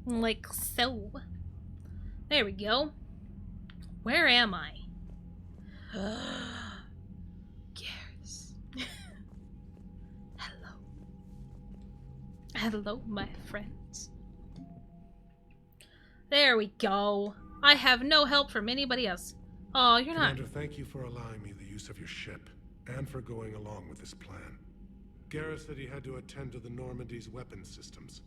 Like so. There we go. Where am I? Garrus. Hello. Hello, my friends. There we go. I have no help from anybody else. Oh, you're not. Commander, thank you for allowing me the use of your ship, and for going along with this plan. Garrus said he had to attend to the Normandy's weapon systems.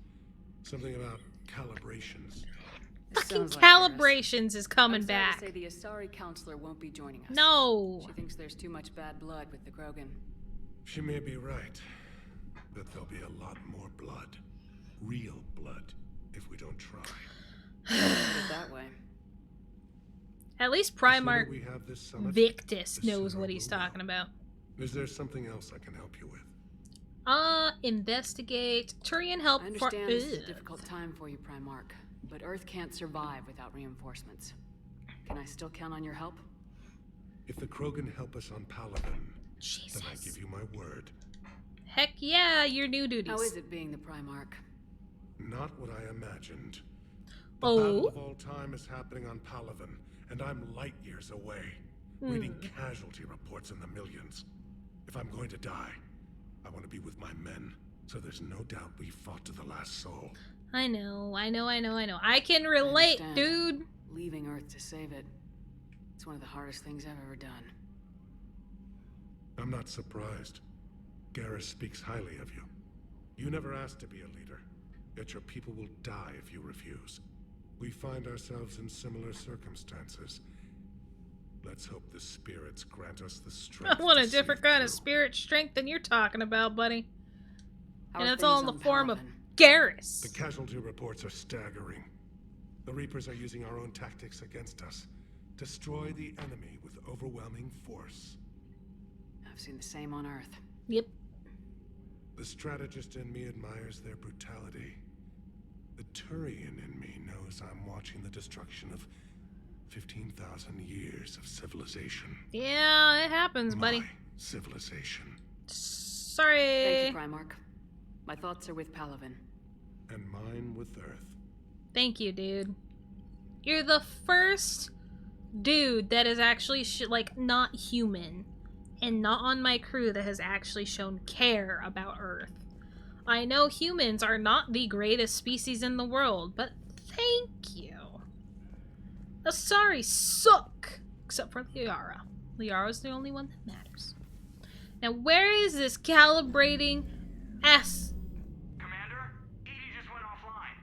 Something about calibrations. Fucking calibrations is coming back. I'm sorry to say the Asari counselor won't be joining us. No. She thinks there's too much bad blood with the Krogan. She may be right, but there'll be a lot more blood. Real blood, if we don't try. Put it that way. At least Primarch Victus knows what he's talking about. Is there something else I can help you with? Investigate. Turian help I understand this is a difficult time for you, Primarch, but Earth can't survive without reinforcements. Can I still count on your help? If the Krogan help us on Palaven, then I give you my word. Heck yeah, your new duties. How is it being the Primarch? Not what I imagined. The battle of all time is happening on Palaven, and I'm light years away, reading casualty reports in the millions. If I'm going to die, I want to be with my men, so there's no doubt we fought to the last soul. I know. I can relate, dude. Leaving Earth to save it. It's one of the hardest things I've ever done. I'm not surprised. Garrus speaks highly of you. You never asked to be a leader, yet your people will die if you refuse. We find ourselves in similar circumstances. Let's hope the spirits grant us the strength. I want a different kind of spirit strength than you're talking about, buddy. And it's all in the form of Garrus. The casualty reports are staggering. The Reapers are using our own tactics against us. Destroy the enemy with overwhelming force. I've seen the same on Earth. Yep. The strategist in me admires their brutality. The Turian in me knows I'm watching the destruction of 15,000 years of civilization. Yeah, it happens, buddy. Civilization. Sorry. Thank you, Primarch. My thoughts are with Palaven. And mine with Earth. Thank you, dude. You're the first dude that is actually, not human and not on my crew that has actually shown care about Earth. I know humans are not the greatest species in the world, but thank you. Asari suck! Except for Liara. Liara's the only one that matters. Now, where is this calibrating ass? Commander, Edie just went offline.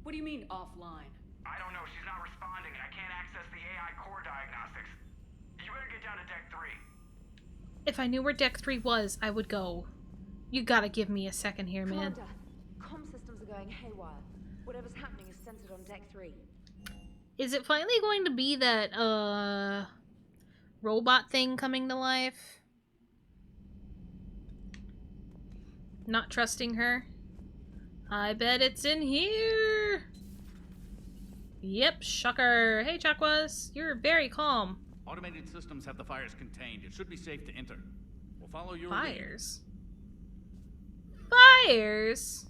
What do you mean, offline? I don't know. She's not responding, and I can't access the AI core diagnostics. You better get down to Deck 3. If I knew where Deck 3 was, I would go. You gotta give me a second here, man. Commander, comm systems are going haywire. Whatever's happening is centered on Deck 3. Is it finally going to be that, robot thing coming to life? Not trusting her? I bet it's in here! Yep, shocker. Hey, Chakwas. You're very calm. Automated systems have the fires contained. It should be safe to enter. We'll follow your Fires? Fires?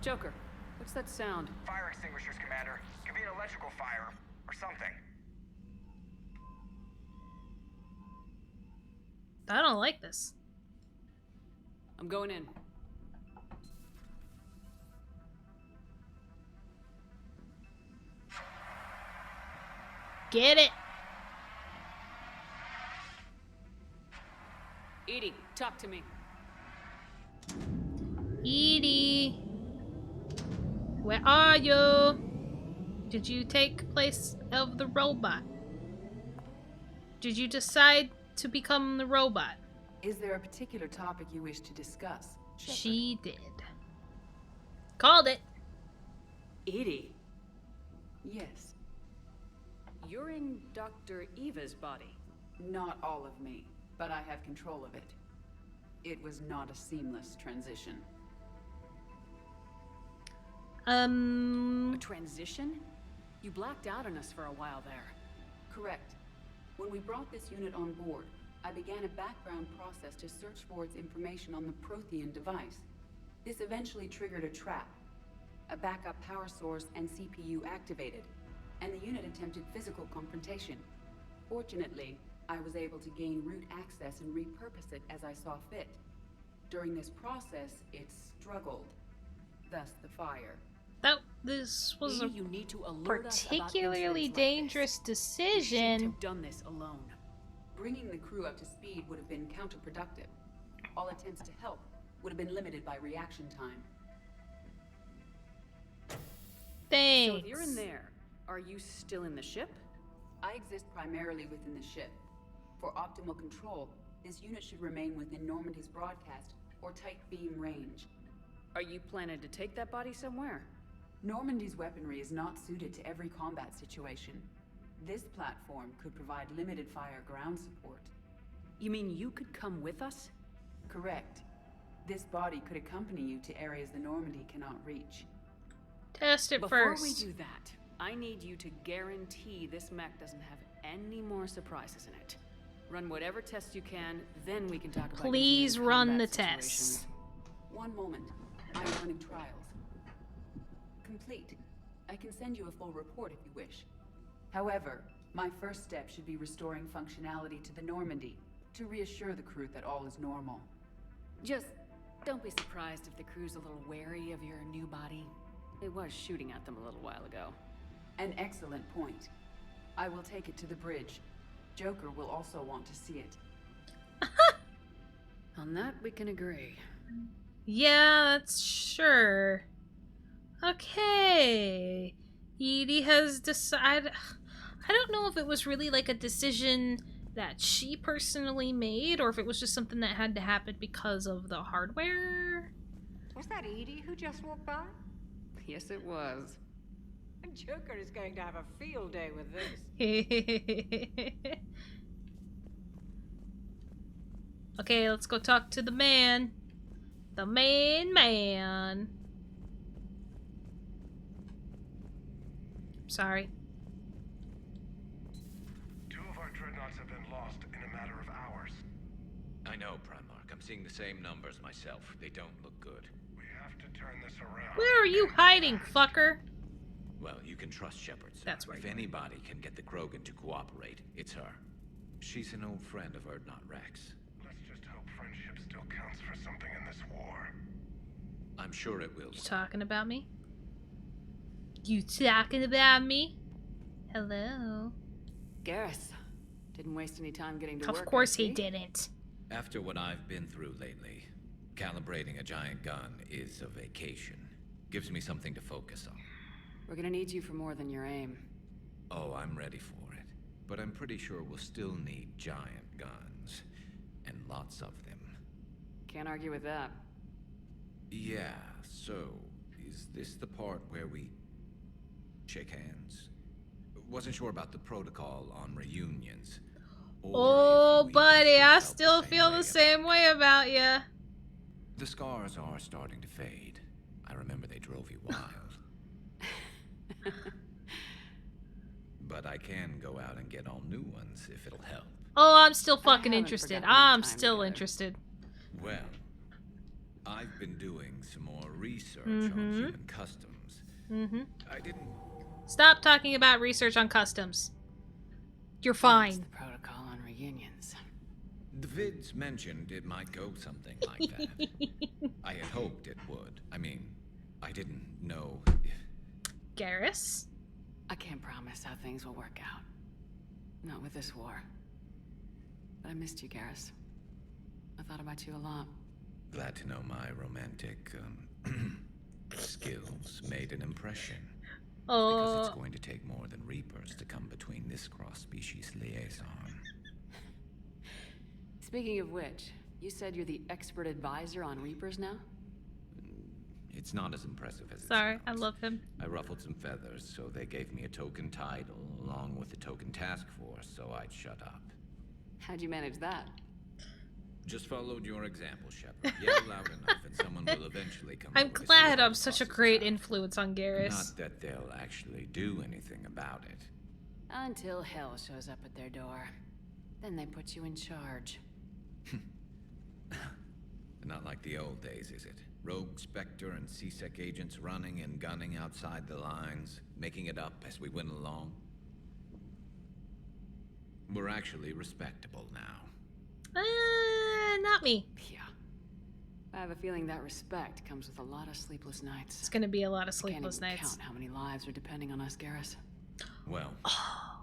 Joker, what's that sound? Fire extinguishers, Commander. Could be an electrical fire, or something. I don't like this. I'm going in. Get it? Edie, talk to me. Edie, where are you? Did you take place of the robot? Did you decide to become the robot? Is there a particular topic you wish to discuss, Shepard? She did. Called it. Edie, Yes. you're in Dr. Eva's body. Not all of me, but I have control of it. It was not a seamless transition. A transition? You blacked out on us for a while there. Correct. When we brought this unit on board, I began a background process to search for its information on the Prothean device. This eventually triggered a trap. a backup power source and CPU activated, and the unit attempted physical confrontation. Fortunately, I was able to gain root access and repurpose it as I saw fit. During this process, it struggled. Thus the fire. This was a You need to alert us about particularly incidents like dangerous this. You shouldn't decision. have done this alone. Bringing the crew up to speed would have been counterproductive. All attempts to help would have been limited by reaction time. Thanks. So if you're in there, are you still in the ship? I exist primarily within the ship. For optimal control, this unit should remain within Normandy's broadcast or tight beam range. Are you planning to take that body somewhere? Normandy's weaponry is not suited to every combat situation. This platform could provide limited fire ground support. You mean you could come with us? Correct. This body could accompany you to areas the Normandy cannot reach. Test it Before first. we do that, I need you to guarantee this mech doesn't have any more surprises in it. Run whatever tests you can, then we can talk about Please using it in run combat the tests. situations. One moment. I am running trials. Complete. I can send you a full report if you wish. However, my first step should be restoring functionality to the Normandy to reassure the crew that all is normal. Just don't be surprised if the crew's a little wary of your new body. It was shooting at them a little while ago. An excellent point. I will take it to the bridge. Joker will also want to see it. On that, we can agree. Yeah, that's sure. Okay. Edie has decided. I don't know if it was really like a decision that she personally made or if it was just something that had to happen because of the hardware. Was that Edie who just walked by? Yes, it was. Joker is going to have a field day with this. Okay, let's go talk to the man. The main man. Sorry. 2 of our dreadnoughts have been lost in a matter of hours. I know, Primarch. I'm seeing the same numbers myself. They don't look good. We have to turn this around. Where are you hiding, fucker? Well, you can trust Shepard, sir. That's right. If anybody can get the Krogan to cooperate, it's her. She's an old friend of Erdnot Rex. Let's just hope friendship still counts for something in this war. I'm sure it will. You talking about me? You talking about me? Hello? Garrus. Didn't waste any time getting to work. Of course I he see. didn't. After what I've been through lately, calibrating a giant gun is a vacation. Gives me something to focus on. We're gonna need you for more than your aim. Oh, I'm ready for it. But I'm pretty sure we'll still need giant guns. And lots of them. Can't argue with that. Yeah, so, is this the part where we shake hands? Wasn't sure about the protocol on reunions. Or Oh, if we buddy, still I felt still feel way the same way about you. The scars are starting to fade. I remember they drove you wild. But I can go out and get all new ones if it'll help. Oh, I'm still fucking haven't interested. forgotten our I'm time still together. interested. Well, I've been doing some more research Mm-hmm. on human customs. Mm-hmm. I didn't... Stop talking about research on customs. You're What's fine. the protocol on reunions? The vids mentioned it might go something like that. I had hoped it would. I mean, I didn't know if... Garrus? I can't promise how things will work out. Not with this war. But I missed you, Garrus. I thought about you a lot. Glad to know my romantic, skills made an impression. Because it's Oh, going to take more than Reapers to come between this cross-species liaison. Speaking of which, you said you're the expert advisor on Reapers now? It's not as impressive as sorry. it I sounds. love him. I ruffled some feathers, so they gave me a token title, along with the token task force, so I'd shut up. How'd you manage that? Just followed your example, Shepard. Yell loud enough and someone will eventually come I'm over to see glad what I'm the such a boss is great about. influence on Garrus. Not that they'll actually do anything about it. Until hell shows up at their door. Then they put you in charge. Not like the old days, is it? Rogue Spectre and C-Sec agents running and gunning outside the lines, making it up as we went along. We're actually respectable now. Not me. Yeah. I have a feeling that respect comes with a lot of sleepless nights. It's gonna be a lot of sleepless I can't even nights. count how many lives are depending on us, Garrus. Well,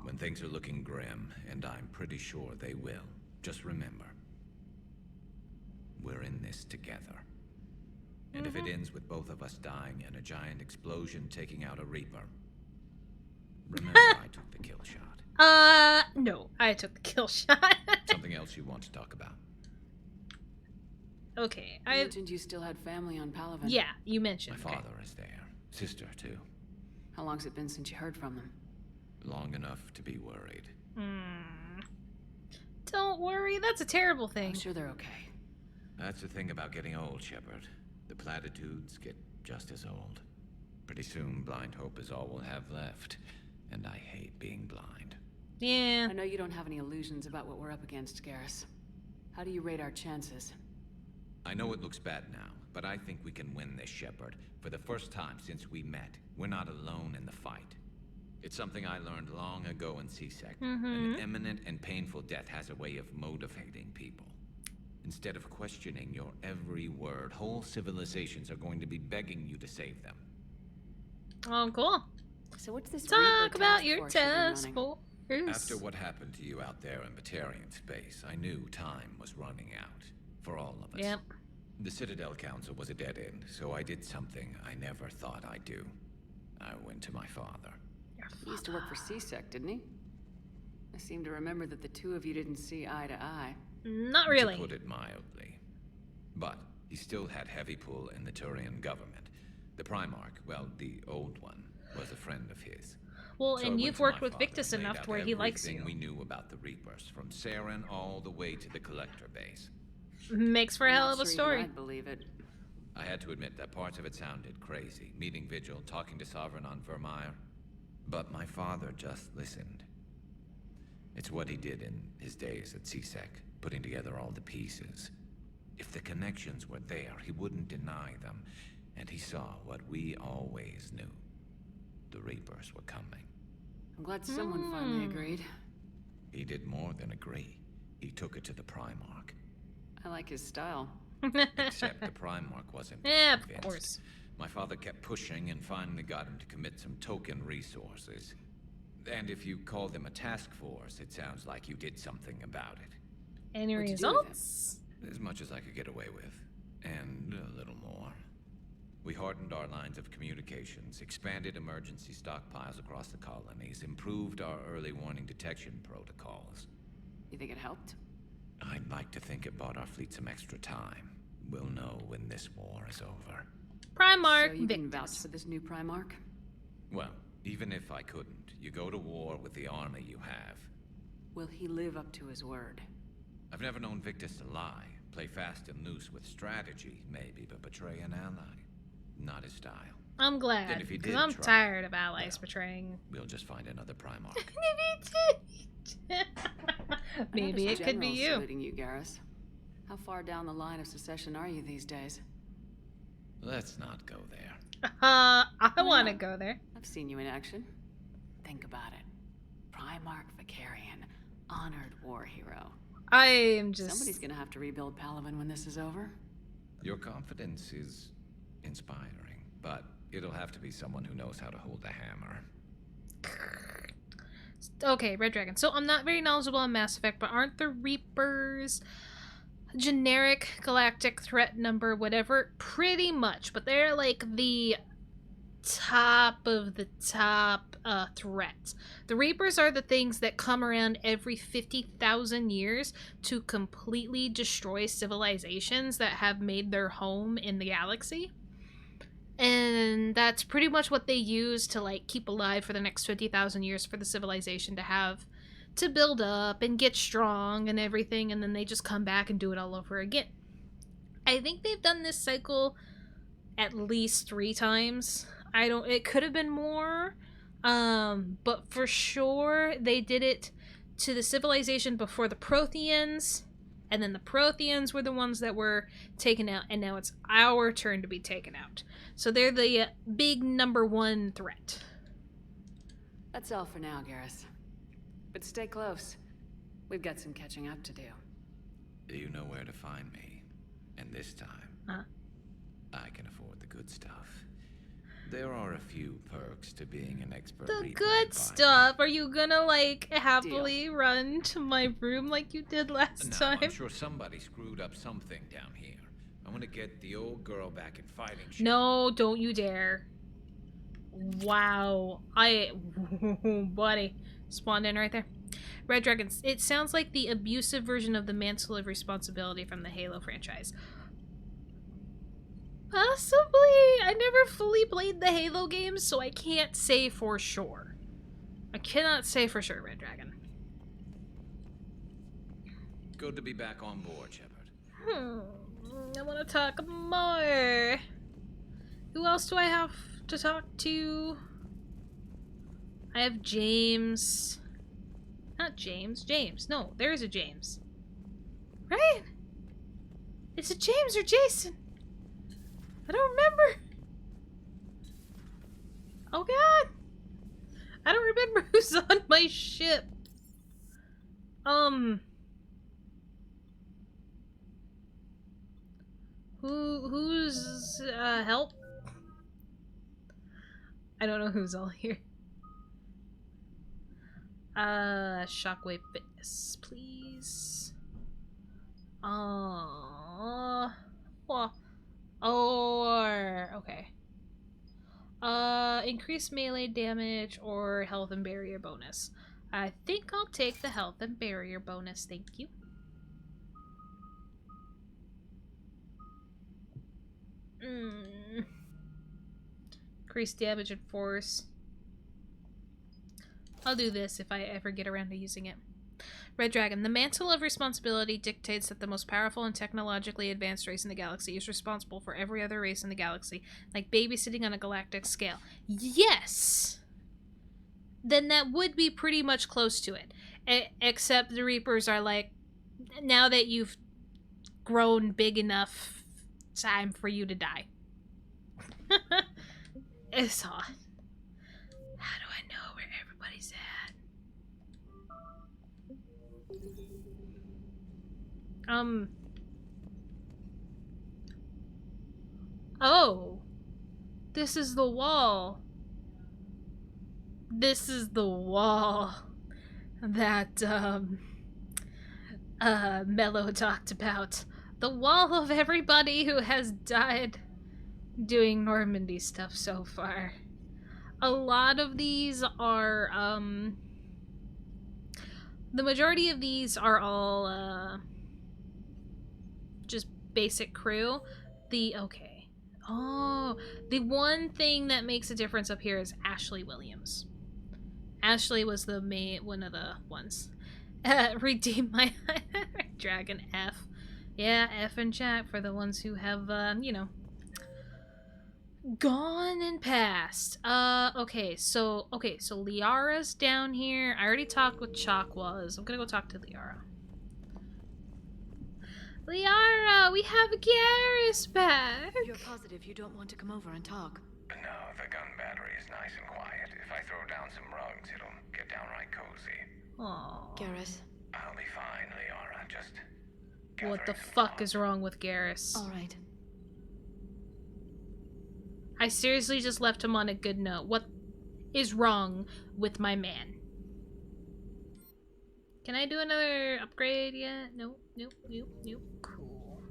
when things are looking grim, and I'm pretty sure they will, just remember, we're in this together. And if it ends with both of us dying and a giant explosion taking out a Reaper, remember I took the kill shot. No, I took the kill shot. Something else you want to talk about? Okay, You mentioned you still had family on Palaven. Yeah, you mentioned. My father is there. Sister, too. How long's it been since you heard from them? Long enough to be worried. Don't worry, that's a terrible thing. I'm sure they're okay. That's the thing about getting old, Shepard. The platitudes get just as old. Pretty soon, blind hope is all we'll have left. And I hate being blind. Yeah. I know you don't have any illusions about what we're up against, Garrus. How do you rate our chances? I know it looks bad now, but I think we can win this, Shepard. For the first time since we met, we're not alone in the fight. It's something I learned long ago in C-Sec. An imminent and painful death has a way of motivating people. Instead of questioning your every word, whole civilizations are going to be begging you to save them. Oh, cool. So what's this Talk Reaper about task your force you've been task running? force. After what happened to you out there in Batarian space, I knew time was running out. For all of us. Yep. The Citadel Council was a dead end, so I did something I never thought I'd do. I went to my father. He used to work for C-Sec, didn't he? I seem to remember that the two of you didn't see eye to eye. Not really. To put it mildly. But he still had heavy pull in the Turian government. The Primarch, well, the old one, was a friend of his. Well, So I and went you've to worked my with father Victus and laid enough out to where he likes you. everything we knew about the Reapers, from Saren all the way to the Collector base. Makes for a hell of a Not sure story. even I'd believe it. I had to admit that parts of it sounded crazy. Meeting Vigil, talking to Sovereign on Vermeer. But my father just listened. It's what he did in his days at C-Sec, putting together all the pieces. If the connections were there, he wouldn't deny them. And he saw what we always knew. The Reapers were coming. I'm glad someone finally agreed. He did more than agree. He took it to the Primarch. I like his style. Except the Primarch wasn't Yeah, of convinced. course. My father kept pushing and finally got him to commit some token resources. And if you call them a task force, it sounds like you did something about it. Any What'd you do with results? As much as I could get away with. And a little more. We hardened our lines of communications, expanded emergency stockpiles across the colonies, improved our early warning detection protocols. You think it helped? I'd like to think it bought our fleet some extra time. We'll know when this war is over. Primarch So you can Victus. vouch for this new Primarch? Well, even if I couldn't, you go to war with the army you have. Will he live up to his word? I've never known Victus to lie. Play fast and loose with strategy, maybe, but betray an ally. Not his style. I'm glad, Then if he because did I'm try, tired of allies well, betraying. We'll just find another Primarch. Maybe I noticed it could be generals you. saluting you, Garrus. How far down the line of secession are you these days? Let's not go there. I Why want to not? go there. I've seen you in action. Think about it. Primarch Vicarian, honored war hero. I am just. Somebody's gonna have to rebuild Palaven when this is over. Your confidence is inspiring, but it'll have to be someone who knows how to hold a hammer. Okay, Red Dragon. So I'm not very knowledgeable on Mass Effect, but aren't the Reapers generic galactic threat number, whatever? Pretty much, but they're like the top of the top threats. The Reapers are the things that come around every 50,000 years to completely destroy civilizations that have made their home in the galaxy. And that's pretty much what they use to like keep alive for the next 50,000 years for the civilization to have to build up and get strong and everything, and then they just come back and do it all over again. I think they've done this cycle at least 3 times. It could have been more, but for sure they did it to the civilization before the Protheans, And then the Protheans were the ones that were taken out, and now it's our turn to be taken out. So they're the big number one threat. That's all for now, Garrus. But stay close. We've got some catching up to do. You know where to find me. And this time, I can afford the good stuff. There are a few perks to being an expert. The good stuff? Are you gonna, like, happily run to my room like you did last time? I'm sure somebody screwed up something down here. I want to get the old girl back in fighting shape. No, don't you dare. Wow. Buddy. Spawned in right there. Red Dragons. It sounds like the abusive version of the Mantle of Responsibility from the Halo franchise. Possibly. I never fully played the Halo games, so I can't say for sure. I cannot say for sure, Red Dragon. Good to be back on board, Shepard. I want to talk more. Who else do I have to talk to? I have James. Not James. James. No, there is a James. Right? It's a James or Jason. I don't remember. Oh god. I don't remember who's on my ship. Who's help? I don't know who's all here. Shockwave Fitness, please. Well, or okay. Increase melee damage or health and barrier bonus. I think I'll take the health and barrier bonus, thank you. Increase damage and force. I'll do this if I ever get around to using it. Red Dragon. The Mantle of Responsibility dictates that the most powerful and technologically advanced race in the galaxy is responsible for every other race in the galaxy, like babysitting on a galactic scale. Yes! Then that would be pretty much close to it. Except the Reapers are like, now that you've grown big enough, time for you to die. It's odd. How do I know where everybody's at? Oh. This is the wall. This is the wall that, Mello talked about. The wall of everybody who has died doing Normandy stuff so far. A lot of these are, the majority of these are all, just basic crew. The one thing that makes a difference up here is Ashley Williams. Ashley was the one of the ones. Redeem my Dragon F. Yeah, F and chat for the ones who have, you know, gone and passed. Okay, so Liara's down here. I already talked with Chakwas. I'm gonna go talk to Liara. Liara, we have Garrus back. You're positive you don't want to come over and talk? No, the gun battery is nice and quiet. If I throw down some rugs, it'll get downright cozy. Aww. Garrus. I'll be fine, Liara. Just what the fuck is wrong with Garrus? All right. I seriously just left him on a good note. What is wrong with my man? Can I do another upgrade yet? Nope. Cool.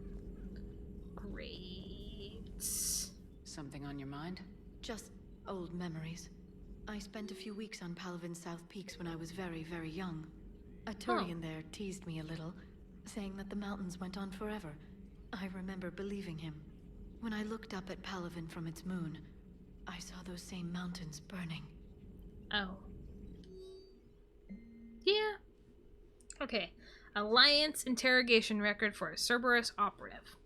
Great. Something on your mind? Just old memories. I spent a few weeks on Palavin's South Peaks when I was very, very young. A Turian there teased me a little, saying that the mountains went on forever. I remember believing him. When I looked up at Palavin from its moon, I saw those same mountains burning. Oh. Yeah. Okay. Alliance interrogation record for a Cerberus operative.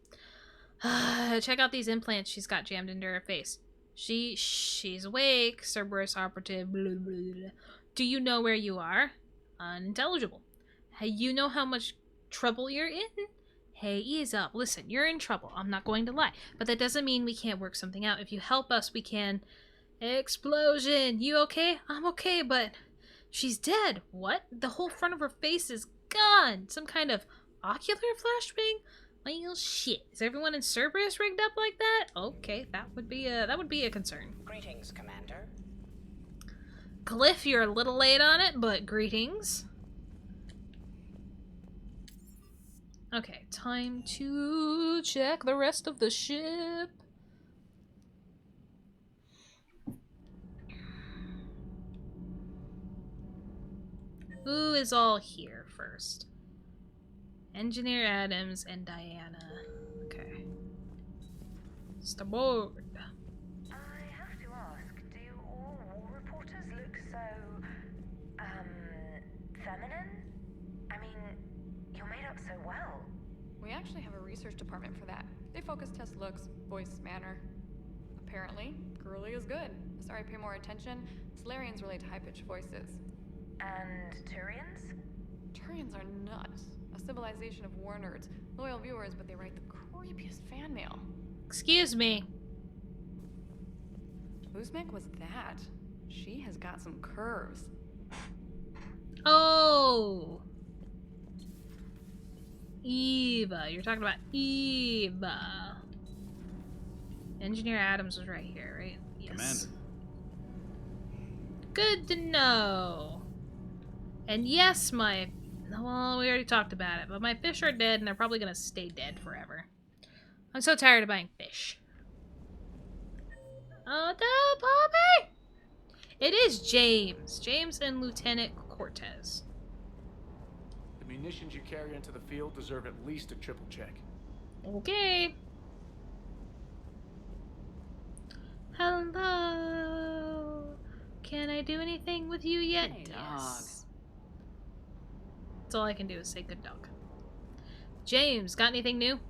Check out these implants she's got jammed into her face. She's awake. Cerberus operative. Blah, blah, blah. Do you know where you are? Unintelligible. You know how much trouble you're in. Hey, ease up. Listen, you're in trouble. I'm not going to lie. But that doesn't mean we can't work something out. If you help us, we can... Explosion! You okay? I'm okay, but... She's dead. What? The whole front of her face is gone. Some kind of ocular flashbang? Well, shit. Is everyone in Cerberus rigged up like that? Okay, that would be a concern. Greetings, Commander. Glyph, you're a little late on it, but greetings. Okay, time to check the rest of the ship. Who is all here first? Engineer Adams and Diana. Okay. Starboard. I have to ask, do all war reporters look so, feminine? I mean, you're made up so well. We actually have a research department for that. They focus test looks, voice, manner. Apparently, girly is good. Sorry, pay more attention. Solarians relate to high-pitched voices. And Turians? Turians are nuts. A civilization of war nerds. Loyal viewers, but they write the creepiest fan mail. Excuse me. Uzmek was that? She has got some curves. Oh! Eva. You're talking about Eva. Engineer Adams was right here, right? Yes. Commander. Good to know. And yes, well, we already talked about it, but my fish are dead and they're probably gonna stay dead forever. I'm so tired of buying fish. Oh, no, Poppy! It is James. James and Lieutenant Cortez. The munitions you carry into the field deserve at least a triple check. Okay. Hello. Can I do anything with you yet? Good dog. Yes. That's all I can do is say good dog. James, got anything new?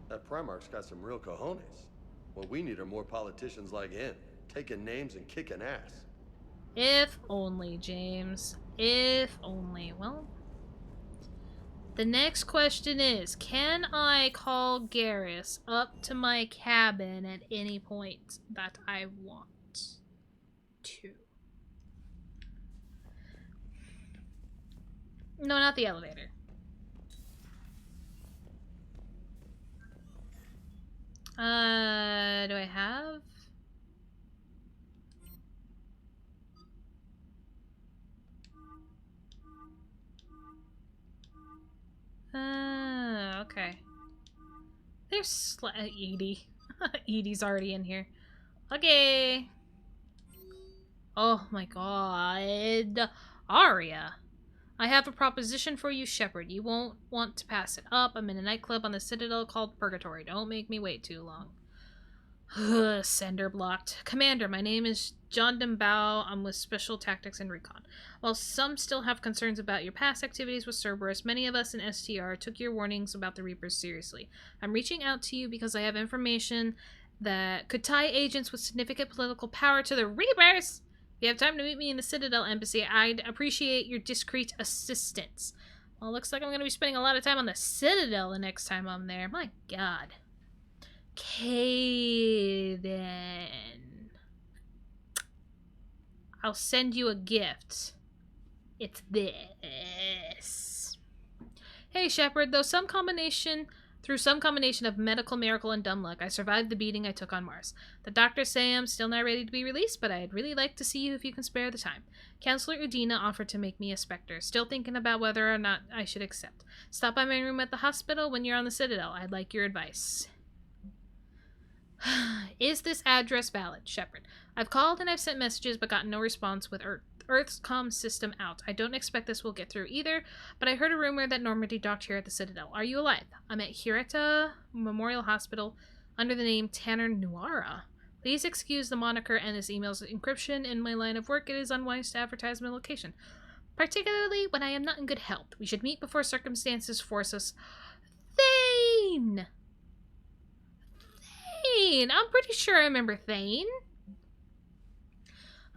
That Primarch's got some real cojones. What we need are more politicians like him, taking names and kicking ass. If only, James. If only. Well, the next question is, can I call Garrus up to my cabin at any point that I want to? No, not the elevator. Do I have? Okay. There's Edie. Edie's already in here. Okay. Oh my god. Arya. I have a proposition for you, Shepard. You won't want to pass it up. I'm in a nightclub on the Citadel called Purgatory. Don't make me wait too long. Sender blocked. Commander, my name is John Dembao. I'm with Special Tactics and Recon. While some still have concerns about your past activities with Cerberus, many of us in STR took your warnings about the Reapers seriously. I'm reaching out to you because I have information that could tie agents with significant political power to the Reapers. If you have time to meet me in the Citadel Embassy, I'd appreciate your discreet assistance. Well, looks like I'm going to be spending a lot of time on the Citadel the next time I'm there. My god. Kaden. I'll send you a gift. It's this. Hey, Shepard, through some combination of medical miracle and dumb luck, I survived the beating I took on Mars. The doctors say I'm still not ready to be released, but I'd really like to see you if you can spare the time. Counselor Udina offered to make me a Spectre. Still thinking about whether or not I should accept. Stop by my room at the hospital when you're on the Citadel. I'd like your advice. Is this address valid, Shepard? I've called and I've sent messages but gotten no response with Earth's comm system out. I don't expect this will get through either, but I heard a rumor that Normandy docked here at the Citadel. Are you alive? I'm at Hirata Memorial Hospital under the name Tanner Nuara. Please excuse the moniker and this email's encryption. In my line of work, it is unwise to advertise my location, particularly when I am not in good health. We should meet before circumstances force us. Thane! I'm pretty sure I remember Thane.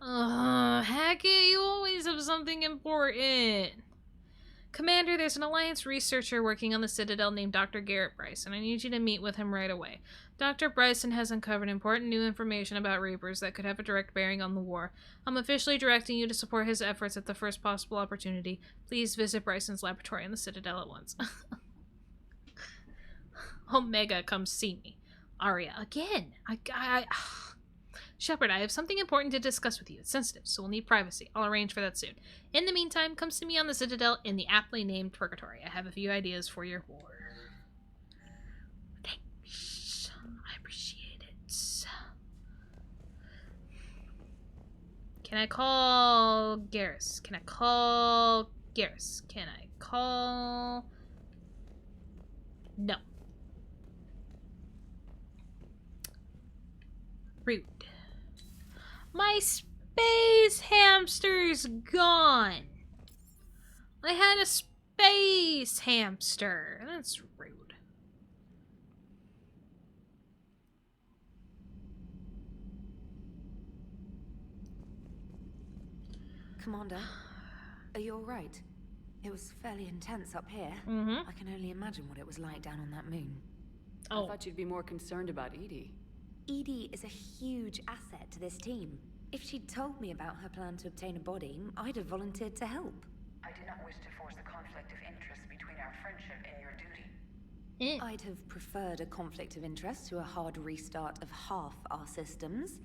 Hackett, you always have something important. Commander, there's an Alliance researcher working on the Citadel named Dr. Garrett Bryson. I need you to meet with him right away. Dr. Bryson has uncovered important new information about Reapers that could have a direct bearing on the war. I'm officially directing you to support his efforts at the first possible opportunity. Please visit Bryson's laboratory in the Citadel at once. Omega, come see me. Arya, again. Shepard, I have something important to discuss with you. It's sensitive, so we'll need privacy. I'll arrange for that soon. In the meantime, come see me on the Citadel in the aptly named Purgatory. I have a few ideas for your war. Thanks. I appreciate it. Can I call Garrus? Can I call Garrus? Can I call... No. Rude. My space hamster's gone. I had a space hamster. That's rude. Commander, are you all right? It was fairly intense up here. Mm-hmm. I can only imagine what it was like down on that moon. I thought you'd be more concerned about Edie. Edie is a huge asset to this team. If she'd told me about her plan to obtain a body, I'd have volunteered to help. I do not wish to force a conflict of interest between our friendship and your duty. I'd have preferred a conflict of interest to a hard restart of half our systems.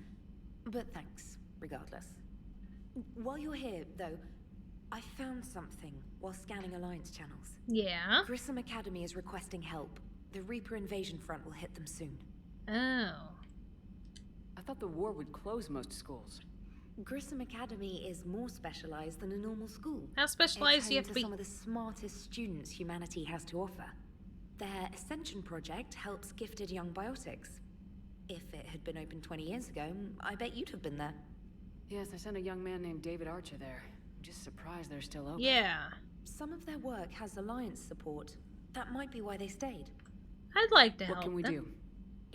But thanks, regardless. While you're here, though, I found something while scanning Alliance channels. Yeah? Grissom Academy is requesting help. The Reaper invasion front will hit them soon. Oh. I thought the war would close most schools. Grissom Academy is more specialized than a normal school. How specialized do you have to be? Some of the smartest students humanity has to offer. Their Ascension project helps gifted young biotics. If it had been open 20 years ago, I bet you'd have been there. Yes, I sent a young man named David Archer there. I'm just surprised they're still open. Yeah. Some of their work has Alliance support. That might be why they stayed. I'd like to help What can we them. do?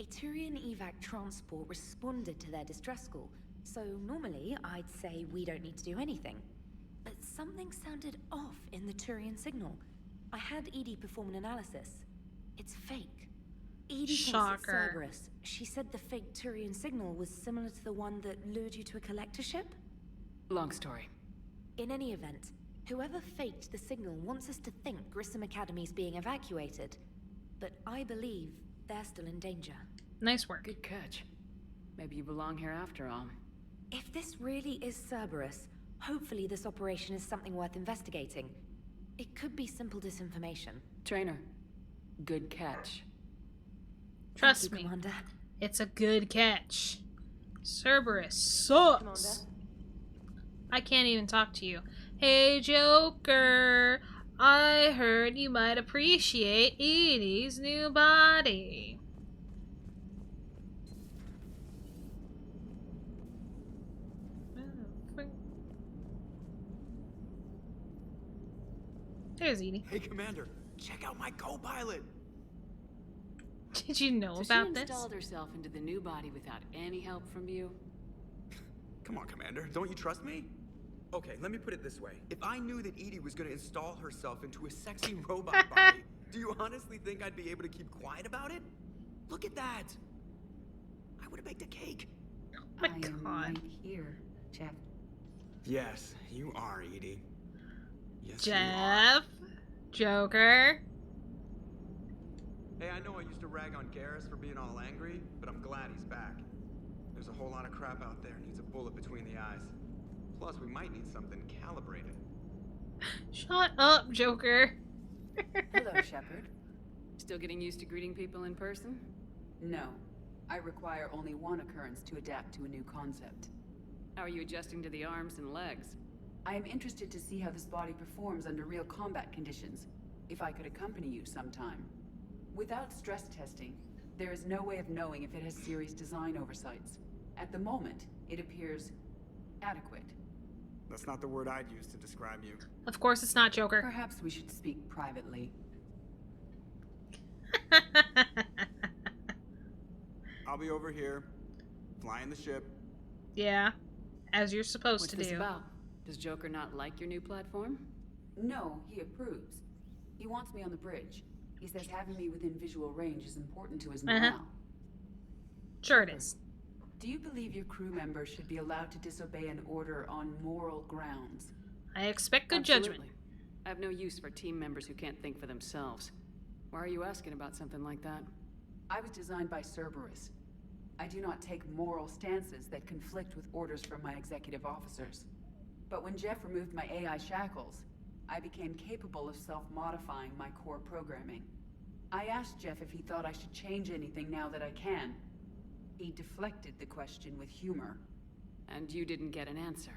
A Turian evac transport responded to their distress call, so normally I'd say we don't need to do anything. But something sounded off in the Turian signal. I had Edie perform an analysis. It's fake. Edie thinks it's Cerberus. She said the fake Turian signal was similar to the one that lured you to a collector ship? Long story. In any event, whoever faked the signal wants us to think Grissom Academy's being evacuated. But I believe they're still in danger. Nice work. Good catch. Maybe you belong here after all. If this really is Cerberus, hopefully this operation is something worth investigating. It could be simple disinformation. Trainer, good catch. Trust me, Commander. It's a good catch. Cerberus sucks. Commander. I can't even talk to you. Hey, Joker. I heard you might appreciate Edie's new body. There's Edie. Hey, Commander, check out my co-pilot. Did you know So about she this? installed herself into the new body without any help from you? Come on, Commander, don't you trust me? Okay, let me put it this way. If I knew that Edie was gonna install herself into a sexy robot body, do you honestly think I'd be able to keep quiet about it? Look at that! I would have baked a cake. Oh my I God. am right here, Jeff. Yes, you are, Edie. Yes, Jeff? Joker? Hey, I know I used to rag on Garrus for being all angry, but I'm glad he's back. There's a whole lot of crap out there needs a bullet between the eyes. Plus, we might need something calibrated. Shut up, Joker. Hello, Shepard. Still getting used to greeting people in person? No. I require only one occurrence to adapt to a new concept. How are you adjusting to the arms and legs? I am interested to see how this body performs under real combat conditions. If I could accompany you sometime. Without stress testing, there is no way of knowing if it has serious design oversights. At the moment, it appears adequate. That's not the word I'd use to describe you. Of course it's not Joker. Perhaps we should speak privately. I'll be over here, flying the ship. Yeah, as you're supposed What's to this do. about? Does Joker not like your new platform? No, he approves. He wants me on the bridge. He says having me within visual range is important to his morale. Sure it is. Do you believe your crew members should be allowed to disobey an order on moral grounds? I expect good Absolutely. judgment. I have no use for team members who can't think for themselves. Why are you asking about something like that? I was designed by Cerberus. I do not take moral stances that conflict with orders from my executive officers. But when Jeff removed my AI shackles, I became capable of self-modifying my core programming. I asked Jeff if he thought I should change anything now that I can. He deflected the question with humor. And you didn't get an answer?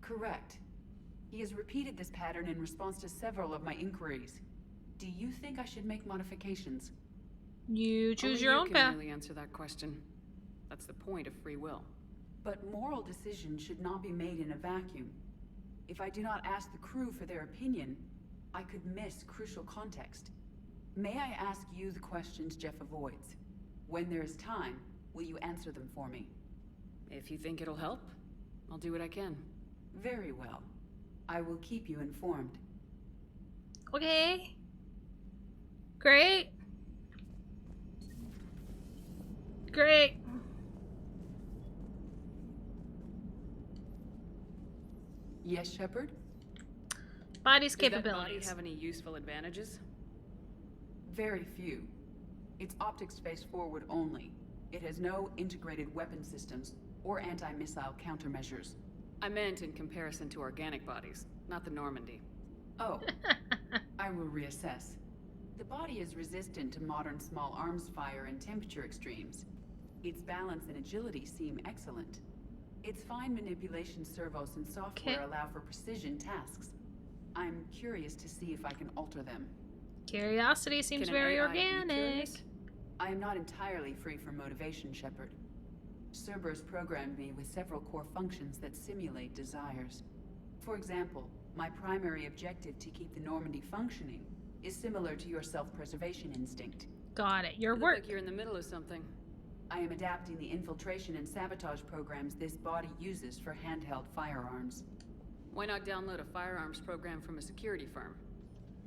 Correct. He has repeated this pattern in response to several of my inquiries. Do you think I should make modifications? You choose Only your own you path. can really answer that question. That's the point of free will. But moral decisions should not be made in a vacuum. If I do not ask the crew for their opinion, I could miss crucial context. May I ask you the questions Jeff avoids? When there is time, will you answer them for me? If you think it'll help, I'll do what I can. Very well. I will keep you informed. Okay. Great. Great. Yes, Shepard? Body's Does that body capabilities. have any useful advantages? Very few. Its optics face forward only. It has no integrated weapon systems or anti-missile countermeasures. I meant in comparison to organic bodies, not the Normandy. Oh, I will reassess. The body is resistant to modern small arms fire and temperature extremes. Its balance and agility seem excellent. Its fine manipulation servos and software allow for precision tasks. I'm curious to see if I can alter them. Curiosity seems very organic. I am not entirely free from motivation, Shepard. Cerberus programmed me with several core functions that simulate desires. For example, my primary objective to keep the Normandy functioning is similar to your self-preservation instinct. Got it. Your You work. look like you're in the middle of something. I am adapting the infiltration and sabotage programs this body uses for handheld firearms. Why not download a firearms program from a security firm?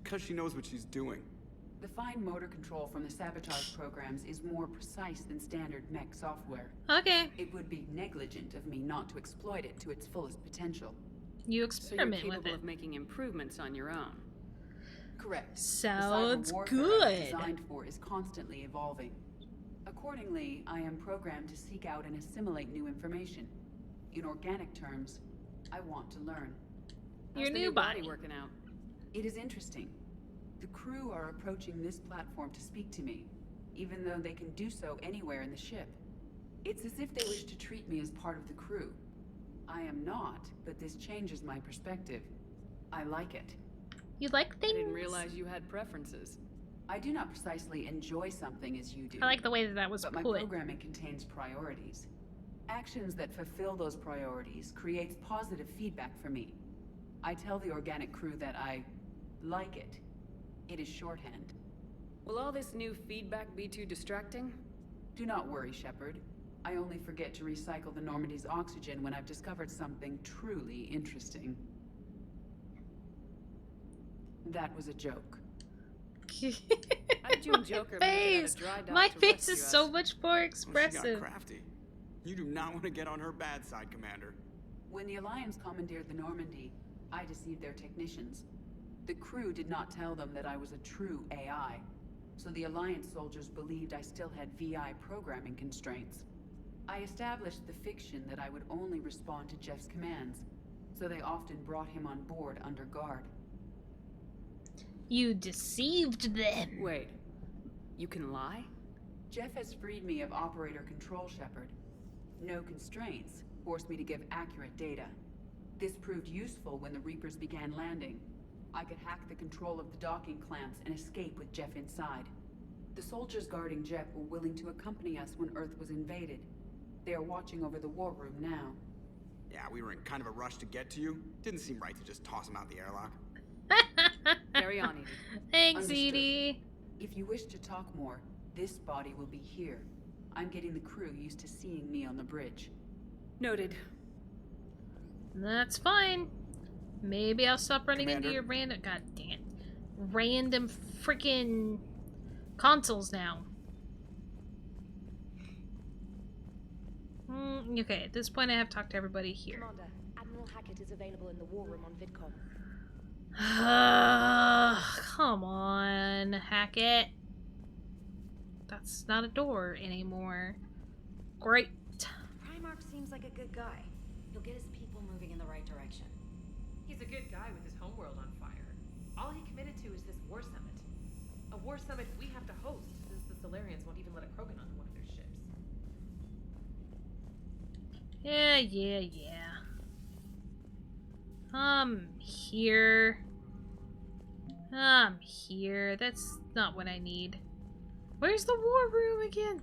Because she knows what she's doing. The fine motor control from the sabotage programs is more precise than standard mech software. Okay. It would be negligent of me not to exploit it to its fullest potential. You So you're experiment with capable it. of making improvements on your own. Correct. Sounds the cyber warfare good. I'm designed for is constantly evolving. Accordingly, I am programmed to seek out and assimilate new information. In organic terms, I want to learn. Your How's the new body working out? It is interesting. The crew are approaching this platform to speak to me, even though they can do so anywhere in the ship. It's as if they wish to treat me as part of the crew. I am not, but this changes my perspective. I like it. You like things? I didn't realize you had preferences. I do not precisely enjoy something as you do. I like the way that was but my put. programming contains priorities. Actions that fulfill those priorities creates positive feedback for me. I tell the organic crew that I like it. It is shorthand. Will all this new feedback be too distracting? Do not worry, Shepard. I only forget to recycle the Normandy's oxygen when I've discovered something truly interesting. That was a joke. How did you and Joker make it out of dry dock My to face rescue is us? so much more Well, she expressive. got crafty. You do not want to get on her bad side, Commander. When the Alliance commandeered the Normandy, I deceived their technicians. The crew did not tell them that I was a true AI, so the Alliance soldiers believed I still had VI programming constraints. I established the fiction that I would only respond to Jeff's commands, so they often brought him on board under guard. You deceived them. Wait, you can lie? Jeff has freed me of operator control, Shepard. No constraints forced me to give accurate data. This proved useful when the Reapers began landing. I could hack the control of the docking clamps and escape with Jeff inside. The soldiers guarding Jeff were willing to accompany us when Earth was invaded. They are watching over the war room now. Yeah, we were in kind of a rush to get to you. Didn't seem right to just toss him out the airlock. Carry on, Edie. Thanks, Understood. Edie. If you wish to talk more, this body will be here. I'm getting the crew used to seeing me on the bridge. Noted. That's fine. Maybe I'll stop running Commander. into your random... God dang it. Random freaking consoles now. Okay, at this point I have talked to everybody here. Commander, Admiral Hackett is available in the war room on VidCom. Come on, Hackett. That's not a door anymore. Great. Primarch seems like a good guy. He'll get his people moving in the right direction. He's a good guy with his homeworld on fire. All he committed to is this war summit. A war summit we have to host, since the Solarians won't even let a Krogan onto one of their ships. Yeah. Here. Here. That's not what I need. Where's the war room again?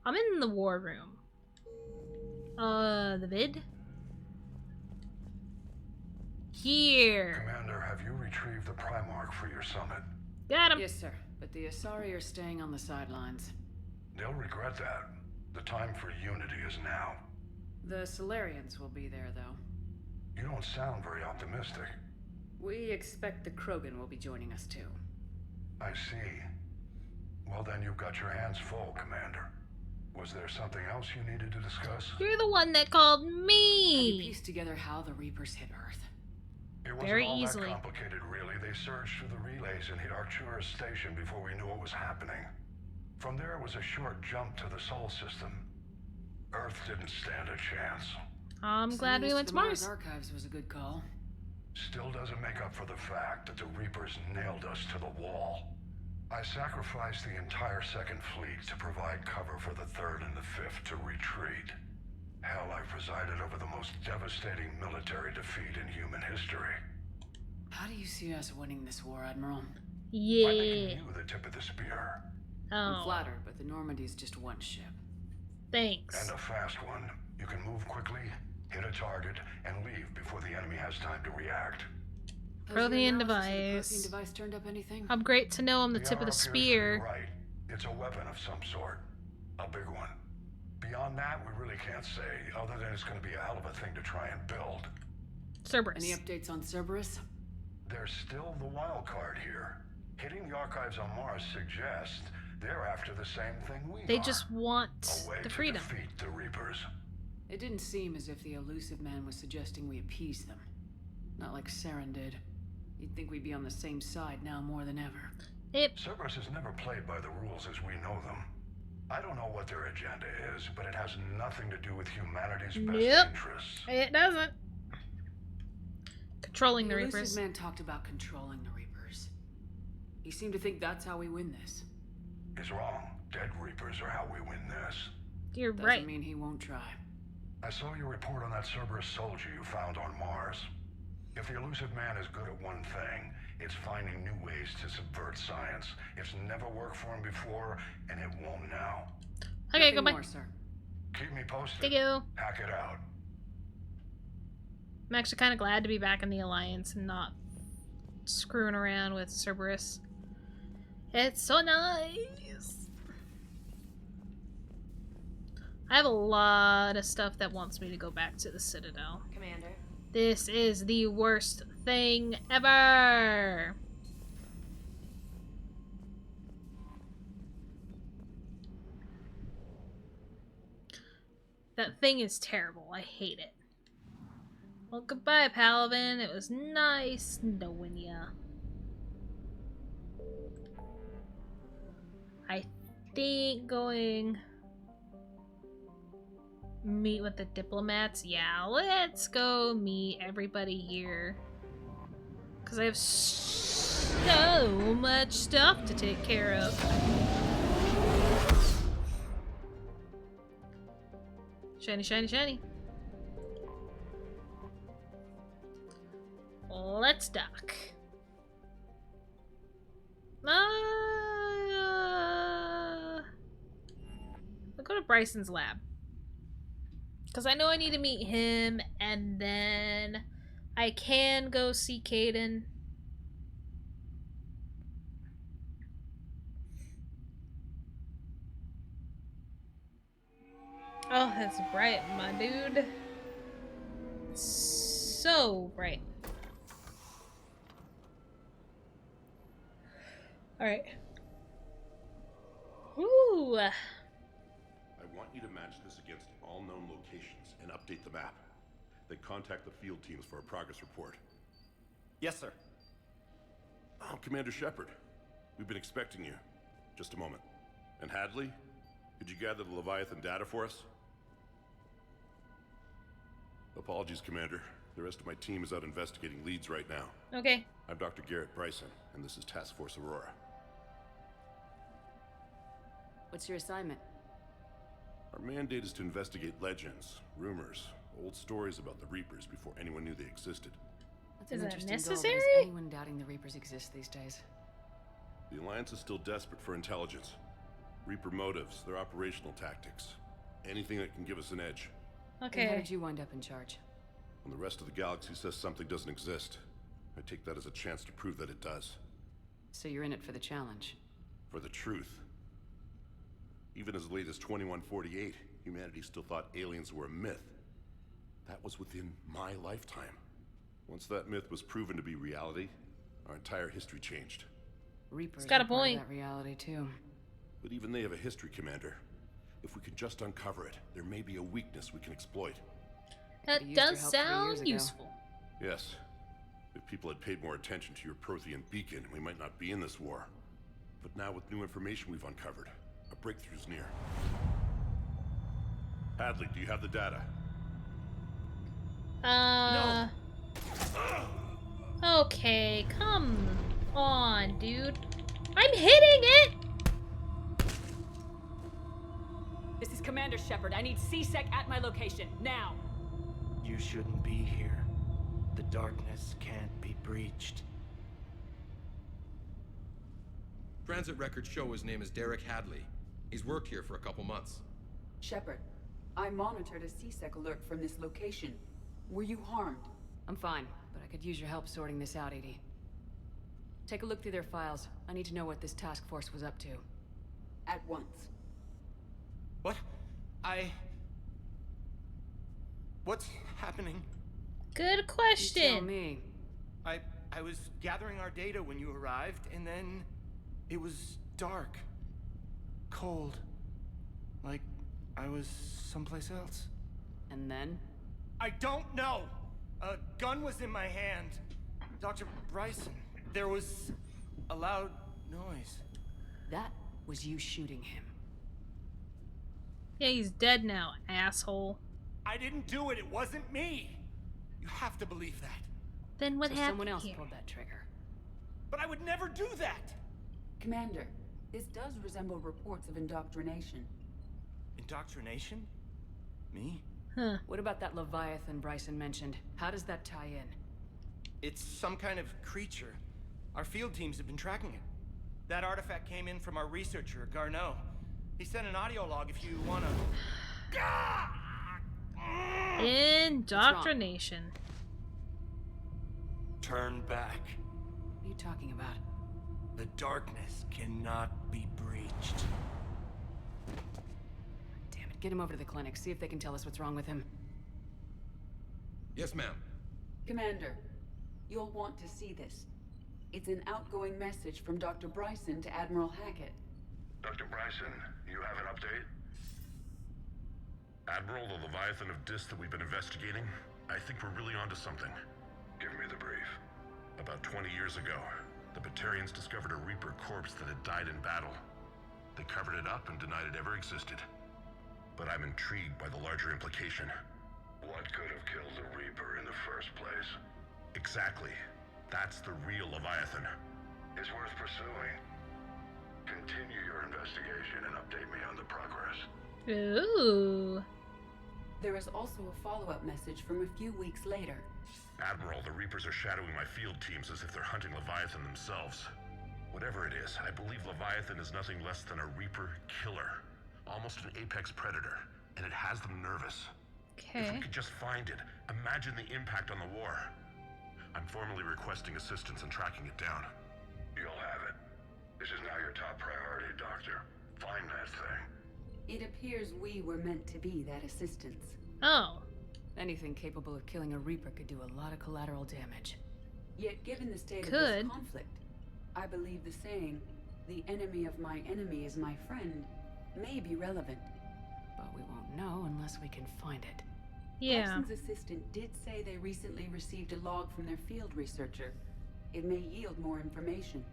I'm in the war room. The vid? Here. Commander, have you retrieved the Primarch for your summit? Got him. Yes, sir. But the Asari are staying on the sidelines. They'll regret that. The time for unity is now. The Solarians will be there, though. You don't sound very optimistic. We expect the Krogan will be joining us, too. I see. Well, then you've got your hands full, Commander. Was there something else you needed to discuss? You're the one that called me! Have you pieced together how the Reapers hit Earth? It wasn't Very all easily. that complicated, really. They surged through the relays and hit Arcturus Station before we knew what was happening. From there was a short jump to the Sol system. Earth didn't stand a chance. I'm glad we went to Mars. Archives was a good call. Still doesn't make up for the fact that the Reapers nailed us to the wall. I sacrificed the entire Second Fleet to provide cover for the Third and the Fifth to retreat. Hell, I presided over the most devastating military defeat in human history. How do you see us winning this war, Admiral? Yeah. By making you the tip of the spear. I'm flattered, but the Normandy's just one ship. Thanks. And a fast one. You can move quickly, hit a target, and leave before the enemy has time to react. Prothean device. Prothean device turned up anything? I'm great to know I'm the tip of the spear. Right. It's a weapon of some sort. A big one. Beyond that, we really can't say, other than it's going to be a hell of a thing to try and build. Cerberus. Any updates on Cerberus? There's still the wild card here. Hitting the archives on Mars suggests they're after the same thing we are. They just want a way the to freedom. defeat the Reapers. It didn't seem as if the elusive man was suggesting we appease them. Not like Saren did. You'd think we'd be on the same side now more than ever. Cerberus has never played by the rules as we know them. I don't know what their agenda is, but it has nothing to do with humanity's best interests. It doesn't. Controlling the elusive Reapers. man talked about controlling the Reapers. He seemed to think that's how we win this. He's wrong. Dead Reapers are how we win this. You're Doesn't right. mean he won't try. I saw your report on that Cerberus soldier you found on Mars. If the elusive man is good at one thing, it's finding new ways to subvert science. It's never worked for him before, and it won't now. Okay, Nothing goodbye. more, sir. Keep me posted. Thank you. Hack it out. I'm actually kind of glad to be back in the Alliance and not screwing around with Cerberus. It's so nice. I have a lot of stuff that wants me to go back to the Citadel. Commander. This is the worst thing ever. That thing is terrible. I hate it. Well, goodbye, Paladin. It was nice knowing ya. I think going meet with the diplomats. Yeah, let's go meet everybody here. Because I have so much stuff to take care of. Shiny, shiny, shiny. Let's dock. I'll go to Bryson's lab. Because I know I need to meet him, and then I can go see Caden. Oh, that's bright, my dude. So, right. Alright. Ooh. I want you to match this against all known locations and update the map. Then contact the field teams for a progress report. Yes, sir. Oh, Commander Shepard. We've been expecting you. Just a moment. And Hadley? Could you gather the Leviathan data for us? Apologies, Commander. The rest of my team is out investigating leads right now. Okay. I'm Dr. Garrett Bryson, and this is Task Force Aurora. What's your assignment? Our mandate is to investigate legends, rumors, old stories about the Reapers before anyone knew they existed. That's Is an that interesting necessary? goal, but is anyone doubting the Reapers exist these days? The Alliance is still desperate for intelligence. Reaper motives, their operational tactics. Anything that can give us an edge. Okay. And how did you wind up in charge? When the rest of the galaxy says something doesn't exist, I take that as a chance to prove that it does. So you're in it for the challenge? For the truth. Even as late as 2148, humanity still thought aliens were a myth. That was within my lifetime. Once that myth was proven to be reality, our entire history changed. Reapers got a are part of point. that reality too. But even they have a history, Commander. If we can just uncover it, there may be a weakness we can exploit. That does sound useful. Yes. If people had paid more attention to your Prothean beacon, we might not be in this war. But now with new information we've uncovered, a breakthrough's near. Hadley, do you have the data? No. Okay, come on, dude. I'm hitting it! This is Commander Shepard. I need C-Sec at my location, now! You shouldn't be here. The darkness can't be breached. Transit records show his name is Derek Hadley. He's worked here for a couple months. Shepard, I monitored a C-Sec alert from this location. Were you harmed? I'm fine, but I could use your help sorting this out, EDI. Take a look through their files. I need to know what this task force was up to. At once. What? What's happening? Good question. You tell me. I was gathering our data when you arrived, and then it was dark. Cold. Like I was someplace else. And then? I don't know! A gun was in my hand. Dr. Bryson, there was a loud noise. That was you shooting him. Yeah, he's dead now, asshole. I didn't do it. It wasn't me. You have to believe that. Then what happened someone else here? pulled that trigger. But I would never do that. Commander, this does resemble reports of indoctrination. Indoctrination? Me? Huh. What about that Leviathan Bryson mentioned? How does that tie in? It's some kind of creature. Our field teams have been tracking it. That artifact came in from our researcher, Garneau. He sent an audio log if you wanna... Indoctrination. Turn back. What are you talking about? The darkness cannot be breached. Damn it, get him over to the clinic. See if they can tell us what's wrong with him. Yes, ma'am. Commander, you'll want to see this. It's an outgoing message from Dr. Bryson to Admiral Hackett. Dr. Bryson, you have an update? Admiral, the Leviathan of Dis that we've been investigating, I think we're really onto something. Give me the brief. About 20 years ago, the Batarians discovered a Reaper corpse that had died in battle. They covered it up and denied it ever existed. But I'm intrigued by the larger implication. What could have killed the Reaper in the first place? Exactly. That's the real Leviathan. It's worth pursuing. Continue your investigation and update me on the progress. Ooh. There is also a follow-up message from a few weeks later. Admiral, the Reapers are shadowing my field teams as if they're hunting Leviathan themselves. Whatever it is, I believe Leviathan is nothing less than a Reaper killer. Almost an apex predator, and it has them nervous. Okay. If we could just find it, imagine the impact on the war. I'm formally requesting assistance in tracking it down. You'll have it. This is now your top priority, Doctor. Find that thing. It appears we were meant to be that assistance. Oh. Anything capable of killing a Reaper could do a lot of collateral damage. Yet, given the state of this conflict, I believe the saying, "The enemy of my enemy is my friend," may be relevant. But we won't know unless we can find it. Yeah. Bryson's assistant did say they recently received a log from their field researcher. It may yield more information.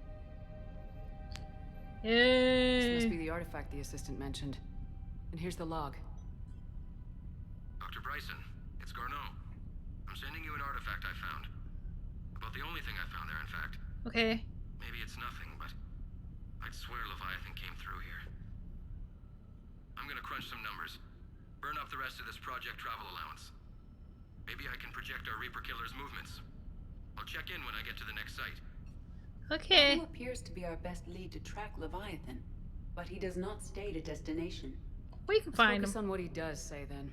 This must be the artifact the assistant mentioned. And here's the log. Dr. Bryson, it's Garneau. I'm sending you an artifact I found. About the only thing I found there, in fact. Okay. Maybe it's nothing, but I'd swear Leviathan came through here. I'm gonna crunch some numbers. Burn up the rest of this project travel allowance. Maybe I can project our Reaper killer's movements. I'll check in when I get to the next site. Okay. Garneau appears to be our best lead to track Leviathan, but he does not state a destination. We can find him. Focus on what he does say, then.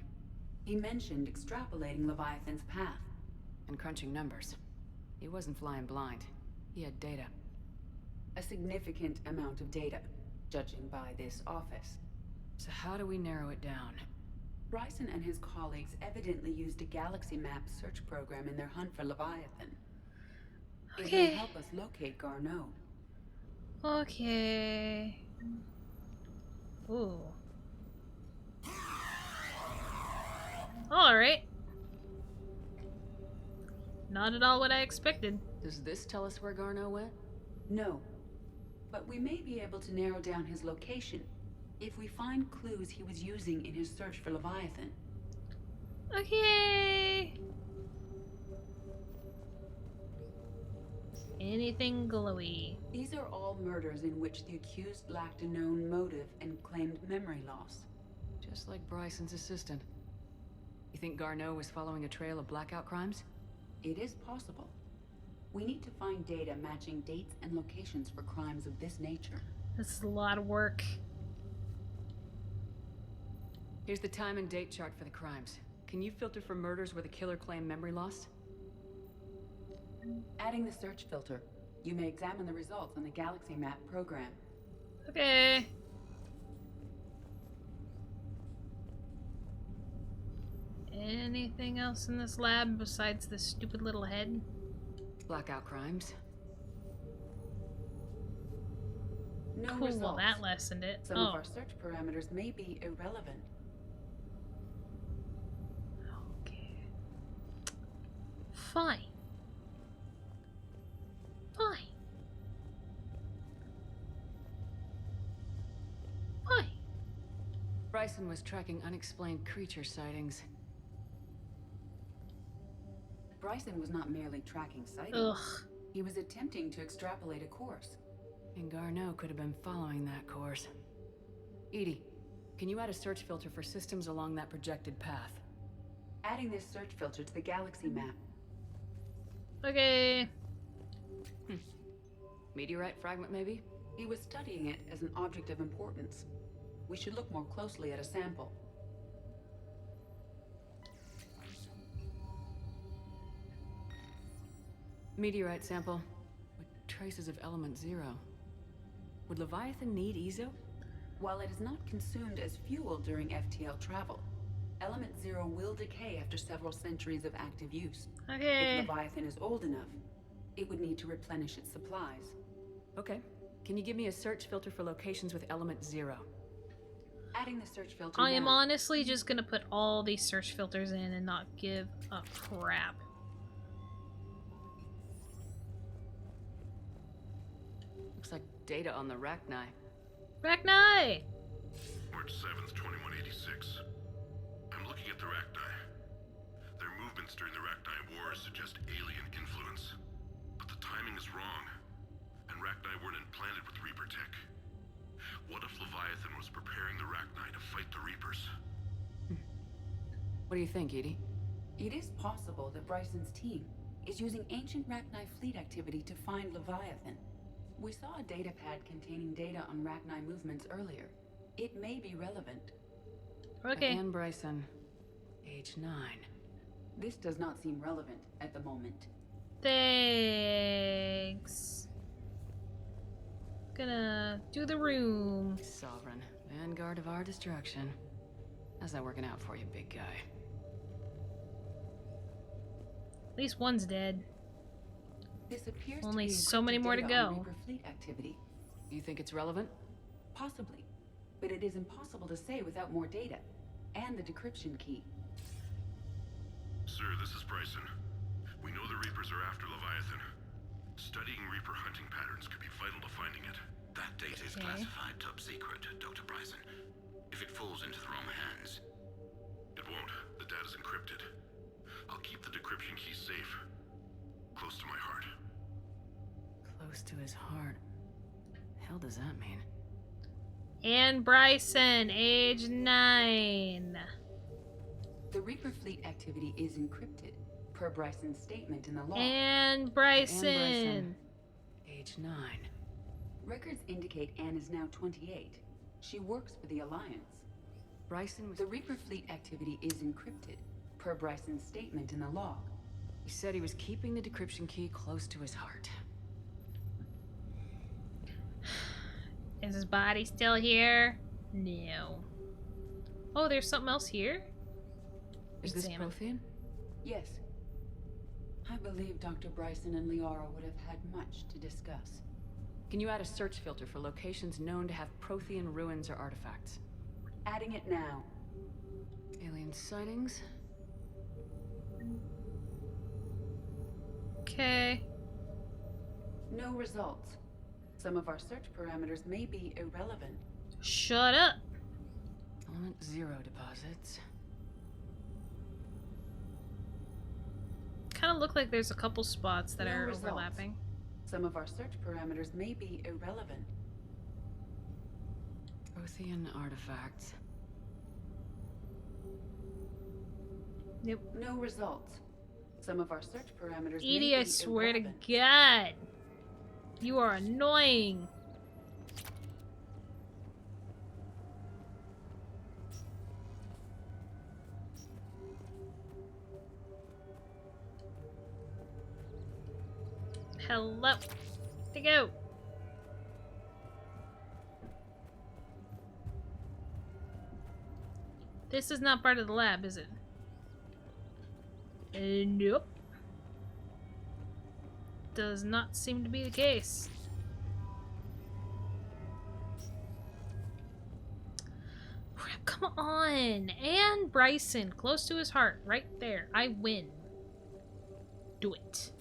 He mentioned extrapolating Leviathan's path. And crunching numbers. He wasn't flying blind. He had data. A significant amount of data, judging by this office. So how do we narrow it down? Bryson and his colleagues evidently used a galaxy map search program in their hunt for Leviathan. It may help us locate Garneau. Okay. Ooh. Alright. Not at all what I expected. Does this tell us where Garneau went? No. But we may be able to narrow down his location if we find clues he was using in his search for Leviathan. Okay. Anything glowy? These are all murders in which the accused lacked a known motive and claimed memory loss. Just like Bryson's assistant. You think Garneau was following a trail of blackout crimes? It is possible. We need to find data matching dates and locations for crimes of this nature. This is a lot of work. Here's the time and date chart for the crimes. Can you filter for murders where the killer claimed memory loss? Adding the search filter, you may examine the results on the Galaxy Map program. Okay. Anything else in this lab besides this stupid little head? Blackout crimes. No cool, results. well that lessened it. Some of our search parameters may be irrelevant. Okay. Fine. Fine. Fine. Bryson was tracking unexplained creature sightings. Bryson was not merely tracking sightings. Ugh. He was attempting to extrapolate a course. And Garneau could have been following that course. Edie, can you add a search filter for systems along that projected path? Adding this search filter to the Galaxy Map. Okay. Meteorite fragment, maybe? He was studying it as an object of importance. We should look more closely at a sample. Meteorite sample with traces of element 0. Would Leviathan need Ezo? While it is not consumed as fuel during FTL travel, element 0 will decay after several centuries of active use. Okay. If Leviathan is old enough, it would need to replenish its supplies. Okay. Can you give me a search filter for locations with element 0? Adding the search filter I am now. honestly just gonna put all these search filters in and not give a crap. Looks like data on the Rachni. Rachni! March 7th, 2186. I'm looking at the Rachni. Their movements during the Rachni Wars suggest alien influence. But the timing is wrong. And Rachni weren't implanted with Reaper tech. What if Leviathan was preparing the Rachni to fight the Reapers? What do you think, Edie? It is possible that Bryson's team is using ancient Rachni fleet activity to find Leviathan. We saw a datapad containing data on Rachni movements earlier. It may be relevant. Okay. Anne Bryson, age 9. This does not seem relevant at the moment. Thanks. Gonna do the room. Sovereign, vanguard of our destruction. How's that working out for you, big guy? At least one's dead. This appears Only to be so many encrypted more to data on go. Reaper fleet activity. You think it's relevant? Possibly. But it is impossible to say without more data. And the decryption key. Sir, this is Bryson. We know the Reapers are after Leviathan. Studying Reaper hunting patterns could be vital to finding it. That data is classified top secret, Dr. Bryson. If it falls into the wrong hands... It won't. The data's encrypted. I'll keep the decryption key safe. Close to my heart. Close to his heart. Hell does that mean? And Bryson, age 9. The Reaper fleet activity is encrypted, per Bryson's statement in the log. And Bryson. Age 9. Records indicate Anne is now 28. She works for the Alliance. Bryson was... The Reaper fleet activity is encrypted, per Bryson's statement in the log. He said he was keeping the decryption key close to his heart. Is his body still here? No. Oh, there's something else here? Is this Prothean? Yes. I believe Dr. Bryson and Liara would have had much to discuss. Can you add a search filter for locations known to have Prothean ruins or artifacts? Adding it now. Alien sightings? Okay. No results. Some of our search parameters may be irrelevant. Shut up. Element 0 deposits. Kind of look like there's a couple spots that are results. overlapping. Some of our search parameters may be irrelevant. Prothean artifacts. Nope. No results. Some of our search parameters may Edie, be I swear irrelevant. to God. You are annoying. Hello. To go. This is not part of the lab, is it? Nope. Does not seem to be the case. Come on. And Bryson, close to his heart, right there. I win. Do it.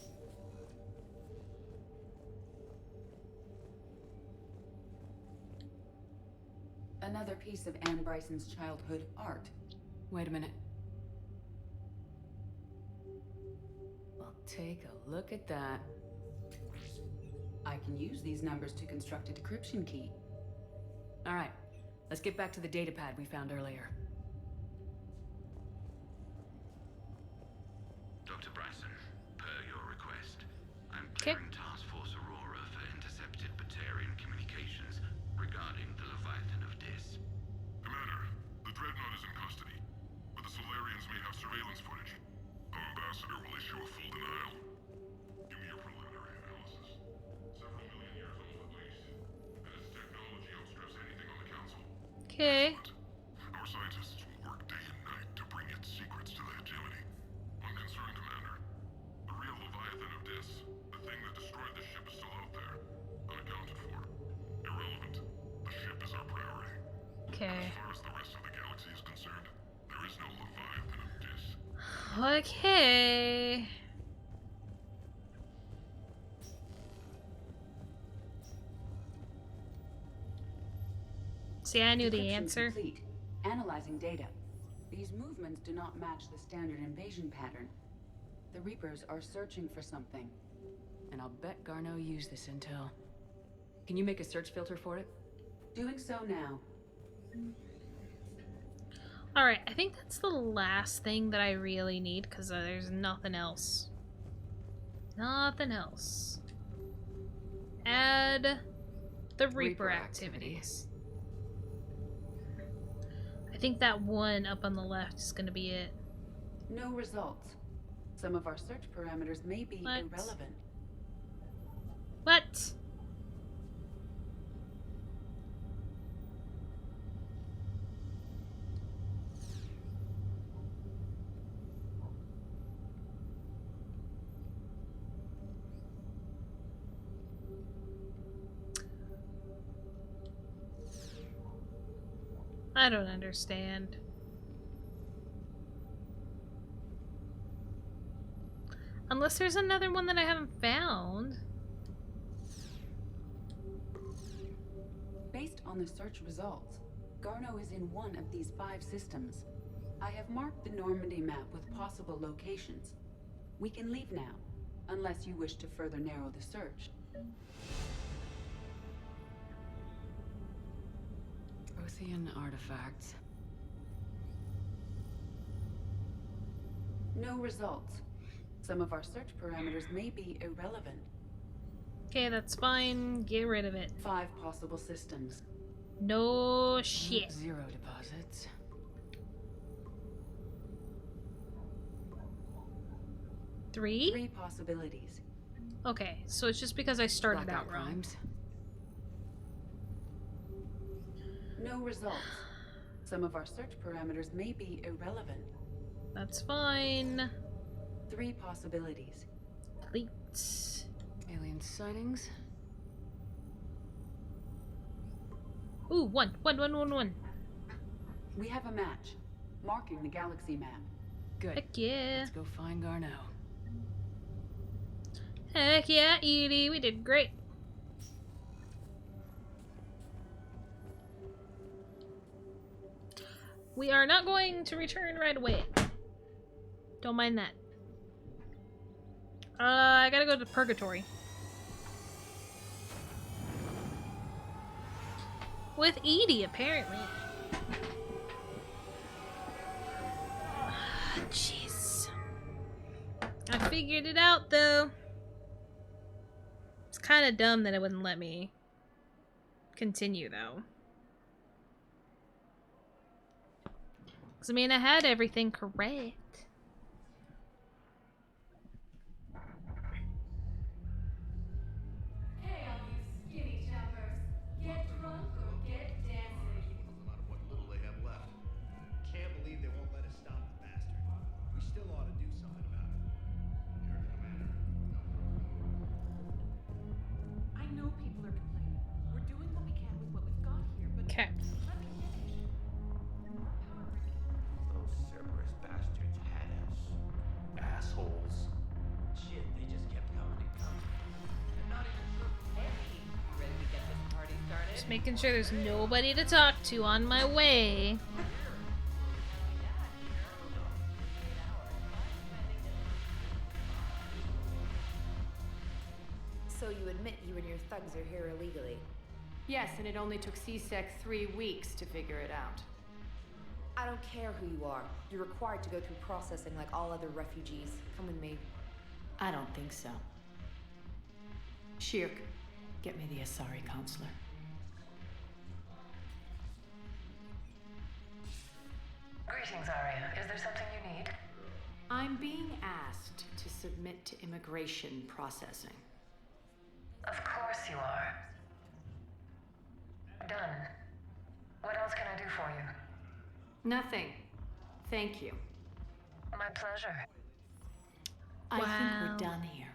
Another piece of Anne Bryson's childhood art. Wait a minute. Well, take a look at that. I can use these numbers to construct a decryption key. All right, let's get back to the datapad we found earlier. Dr. Bryson, per your request, I'm clearing Task Force Aurora for intercepted Batarian communications regarding the Leviathan of Dis. Commander, the Dreadnought is in custody, but the Solarians may have surveillance footage. Our ambassador will issue a full denial. Give me your preliminary analysis. Several million years old at least. And its technology outstrips anything on the Council. Okay. Our scientists will work day and night to bring its secrets to the hegemony. One concern, Commander. The real Leviathan of Dis, the thing that destroyed the ship, is still out there. Unaccounted for. Irrelevant. The ship is our priority. Okay. As far as the rest of the galaxy is concerned, there is no Leviathan of Dis. Okay. See, I knew the Decryption answer. Complete. Analyzing data. These movements do not match the standard invasion pattern. The Reapers are searching for something. And I'll bet Garneau used this intel. Can you make a search filter for it? Doing so now. Alright, I think that's the last thing that I really need, because there's nothing else. Nothing else. Add the Reaper activities. I think that one up on the left is going to be it. No results. Some of our search parameters may be irrelevant. What? I don't understand. Unless there's another one that I haven't found. Based on the search results, Garno is in one of these 5 systems. I have marked the Normandy map with possible locations. We can leave now, unless you wish to further narrow the search. Prothean artifacts. No results. Some of our search parameters may be irrelevant. Okay, that's fine. Get rid of it. 5 possible systems. No shit. 0 deposits. 3? 3 possibilities. Okay, so it's just because I started out wrong. Crimes. No results. Some of our search parameters may be irrelevant. That's fine. 3 possibilities. Delete. Alien sightings. Ooh, one. We have a match, marking the galaxy map. Good. Heck yeah. Let's go find Garno. Heck yeah, Edie. We did great. We are not going to return right away. Don't mind that. I gotta go to Purgatory. With Edie, apparently. Jeez. I figured it out, though. It's kind of dumb that it wouldn't let me continue, though. Because, I mean, I had everything correct. Hey, all you skinny jumpers. Get drunk or get dancing. Them out of what little they have left. Can't believe they won't let us stop the bastard. We still ought to do something about it. You're commander. I know people are complaining. We're doing what we can with what we've got here, but Okay. let me finish. Those Cerberus bastards had us. Assholes. Shit, they just kept coming and coming. I'm not even sure. Hey, you ready to get this party started? Just making sure there's nobody to talk to on my way. So you admit you and your thugs are here illegally? Yes, and it only took CSEC 3 weeks to figure it out. I don't care who you are. You're required to go through processing like all other refugees. Come with me. I don't think so. Shirk, get me the Asari counselor. Greetings, Arya. Is there something you need? I'm being asked to submit to immigration processing. Of course you are. Done. What else can I do for you? Nothing. Thank you. My pleasure. I think Wow. we're done here.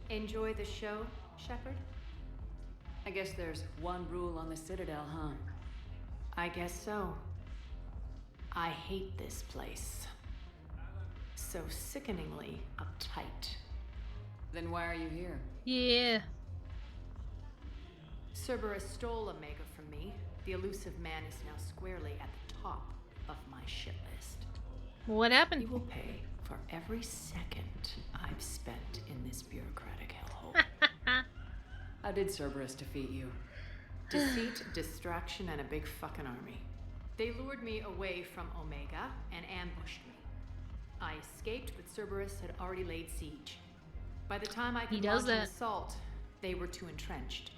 Enjoy the show, Shepard? I guess there's one rule on the Citadel, huh? I guess so. I hate this place. So sickeningly uptight. Then why are you here? Yeah. Cerberus stole Omega from me. The elusive man is now squarely at the top of my shit list. What happened? You will pay for every second I've spent in this bureaucratic hellhole. How did Cerberus defeat you? Deceit, distraction, and a big fucking army. They lured me away from Omega and ambushed me. I escaped, but Cerberus had already laid siege. By the time I could launch an assault, they were too entrenched.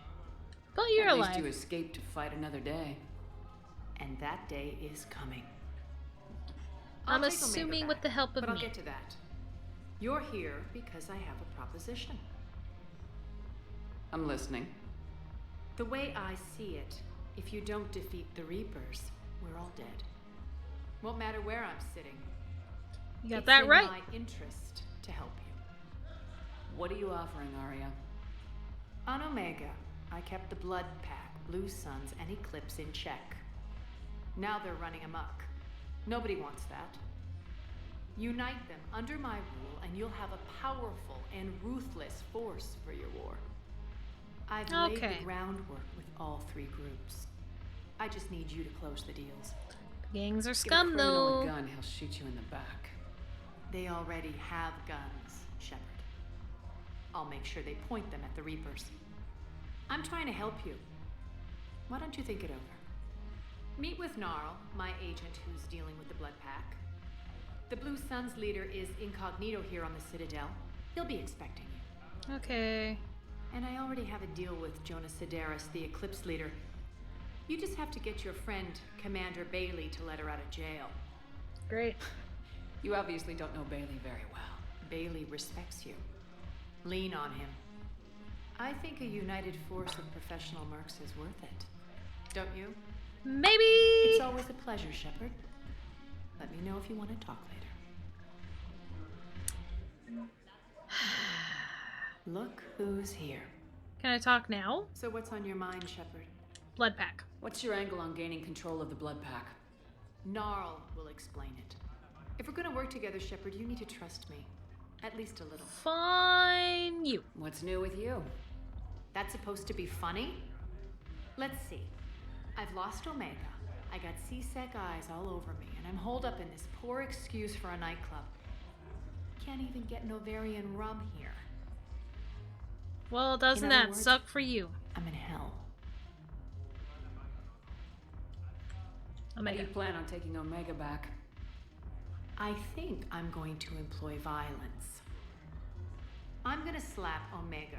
But you're At alive. least you escaped to fight another day. And that day is coming. I'm I'll take assuming Omega with the help of but I'll me. get to that. You're here because I have a proposition. I'm listening. The way I see it, if you don't defeat the Reapers, we're all dead. Won't matter where I'm sitting. You got It's that in right. my interest to help you. What are you offering, Arya? On Omega, I kept the blood pack Blue Suns and Eclipse in check. Now they're running amok. Nobody wants that. Unite them under my rule, and you'll have a powerful and ruthless force for your war. I've laid the groundwork with all three groups. I just need you to close the deals. Gangs are Get a scum, criminal though. a gun, he'll shoot you in the back. They already have guns, Shepard. I'll make sure they point them at the Reapers. I'm trying to help you. Why don't you think it over? Meet with Gnarl, my agent who's dealing with the Blood Pack. The Blue Suns leader is incognito here on the Citadel. He'll be expecting you. Okay. And I already have a deal with Jonas Sedaris, the Eclipse leader. You just have to get your friend, Commander Bailey, to let her out of jail. Great. You obviously don't know Bailey very well. Bailey respects you. Lean on him. I think a united force of professional mercs is worth it. Don't you? Maybe! It's always a pleasure, Shepard. Let me know if you want to talk later. Look who's here. Can I talk now? So what's on your mind, Shepard? Blood Pack. What's your angle on gaining control of the Blood Pack? Gnarl will explain it. If we're gonna work together, Shepard, you need to trust me. At least a little. Fine you. What's new with you? That's supposed to be funny? Let's see. I've lost Omega. I got C-Sec eyes all over me, and I'm holed up in this poor excuse for a nightclub. Can't even get an Ovarian rum here. Well, doesn't In other that words, suck for you? I'm in hell. How do you plan on taking Omega back? I think I'm going to employ violence. I'm gonna slap Omega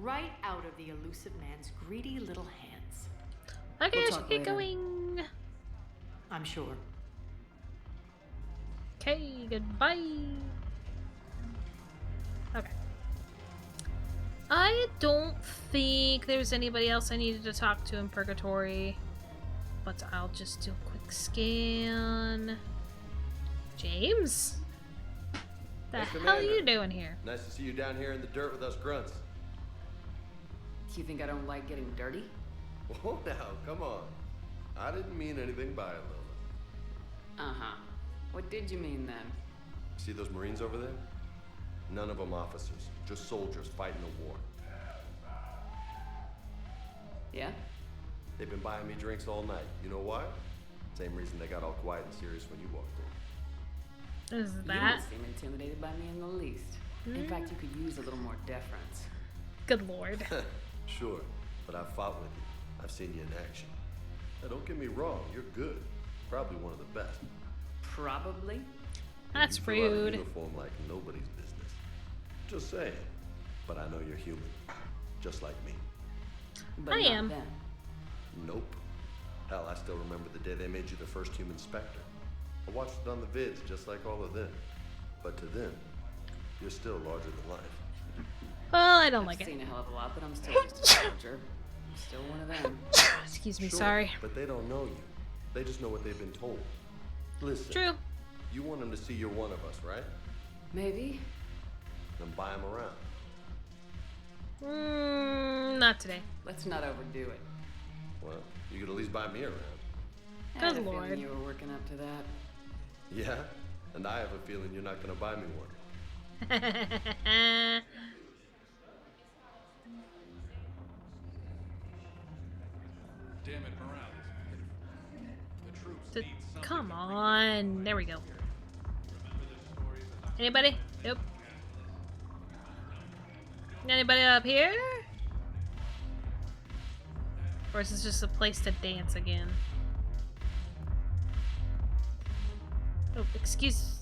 right out of the elusive man's greedy little hands. Okay, We'll I talk should get later. going. I'm sure. Okay, goodbye. Okay. I don't think there's anybody else I needed to talk to in Purgatory. But I'll just do a quick scan. James? The Hey, hell are Commander. you doing here? Nice to see you down here in the dirt with us grunts. Do you think I don't like getting dirty? Oh, now, come on. I didn't mean anything by it, Lola. Uh-huh. What did you mean then? See those Marines over there? None of them officers, just soldiers fighting a war. Yeah? They've been buying me drinks all night. You know why? Same reason they got all quiet and serious when you walked in. Is You that? don't seem intimidated by me in the least. In fact, you could use a little more deference. Good lord. Sure, but I've fought with you. I've seen you in action. Now, don't get me wrong, you're good. Probably one of the best. Probably? That's You fill out a rude. uniform like nobody's business. Just saying. But I know you're human. Just like me. But I not am. Them. Nope. Hell, I still remember the day they made you the first human Spectre. I watched it on the vids just like all of them. But to them, you're still larger than life. Well, I don't I've like it. seen a hell of a lot, but I'm still just a soldier. I'm still one of them. Excuse me, Sure, sorry. But they don't know you. They just know what they've been told. Listen. True. You want them to see you're one of us, right? Maybe. Then buy them around. Not today. Let's not overdo it. Well, you could at least buy me around. I had a Good feeling lord. you were working up to that. Yeah? And I have a feeling you're not gonna buy me one. Damn it, Morales. The troops need something. Come on. There we go. Anybody? Nope. Anybody up here? Or is this just a place to dance again? Oh, excuse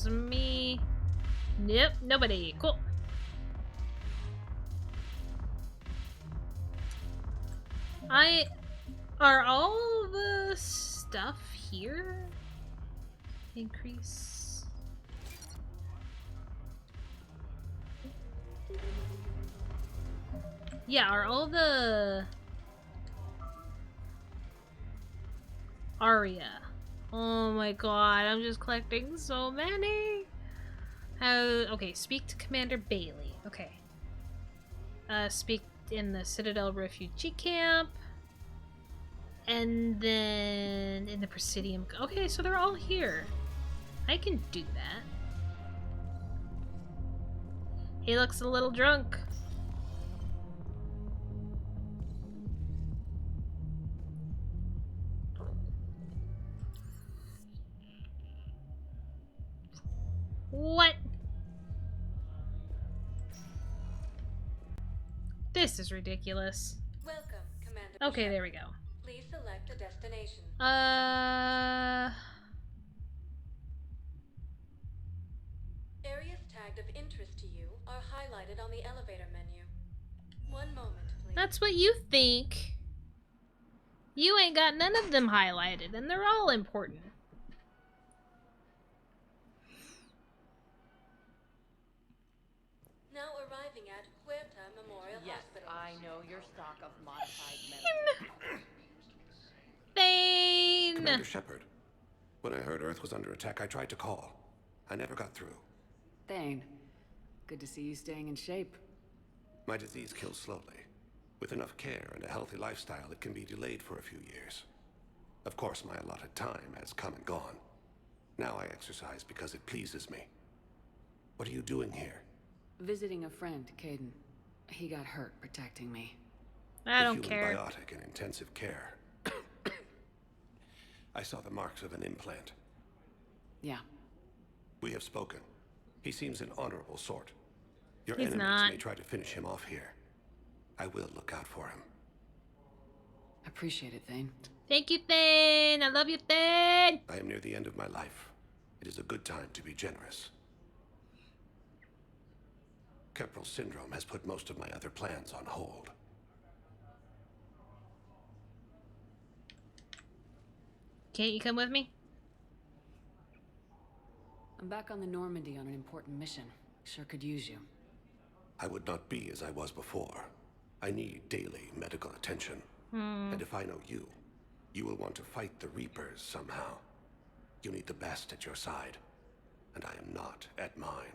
me. Nope, nobody. Cool. Are all the stuff here? Increase. Yeah, are all the Aria? Oh my god, I'm just collecting so many. Okay, speak to Commander Bailey. Okay. Speak in the Citadel refugee camp. And then in the Presidium. Okay, so they're all here. I can do that. He looks a little drunk. What? This is ridiculous. Welcome, Commander. Okay, Shepard. there we go. Please select a destination. Areas tagged of interest to you are highlighted on the elevator menu. One moment, please. That's what you think. You ain't got none of them highlighted, and they're all important. Now arriving at Huerta Memorial Yes, Hospital. I know your stock of modified medicine. Thane! Commander Shepard. When I heard Earth was under attack, I tried to call. I never got through. Thane, good to see you staying in shape. My disease kills slowly. With enough care and a healthy lifestyle, it can be delayed for a few years. Of course, my allotted time has come and gone. Now I exercise because it pleases me. What are you doing here? Visiting a friend, Caden. He got hurt protecting me. I don't care. Biotic and intensive care. I saw the marks of an implant. Yeah. We have spoken. He seems an honorable sort. Your He's enemies not. may try to finish him off here. I will look out for him. Appreciate it, Thane. Thank you, Thane. I love you, Thane. I am near the end of my life. It is a good time to be generous. Keppel syndrome has put most of my other plans on hold. Can't you come with me? I'm back on the Normandy on an important mission. Sure could use you. I would not be as I was before. I need daily medical attention. And if I know you, you will want to fight the Reapers somehow. You need the best at your side, and I am not at mine.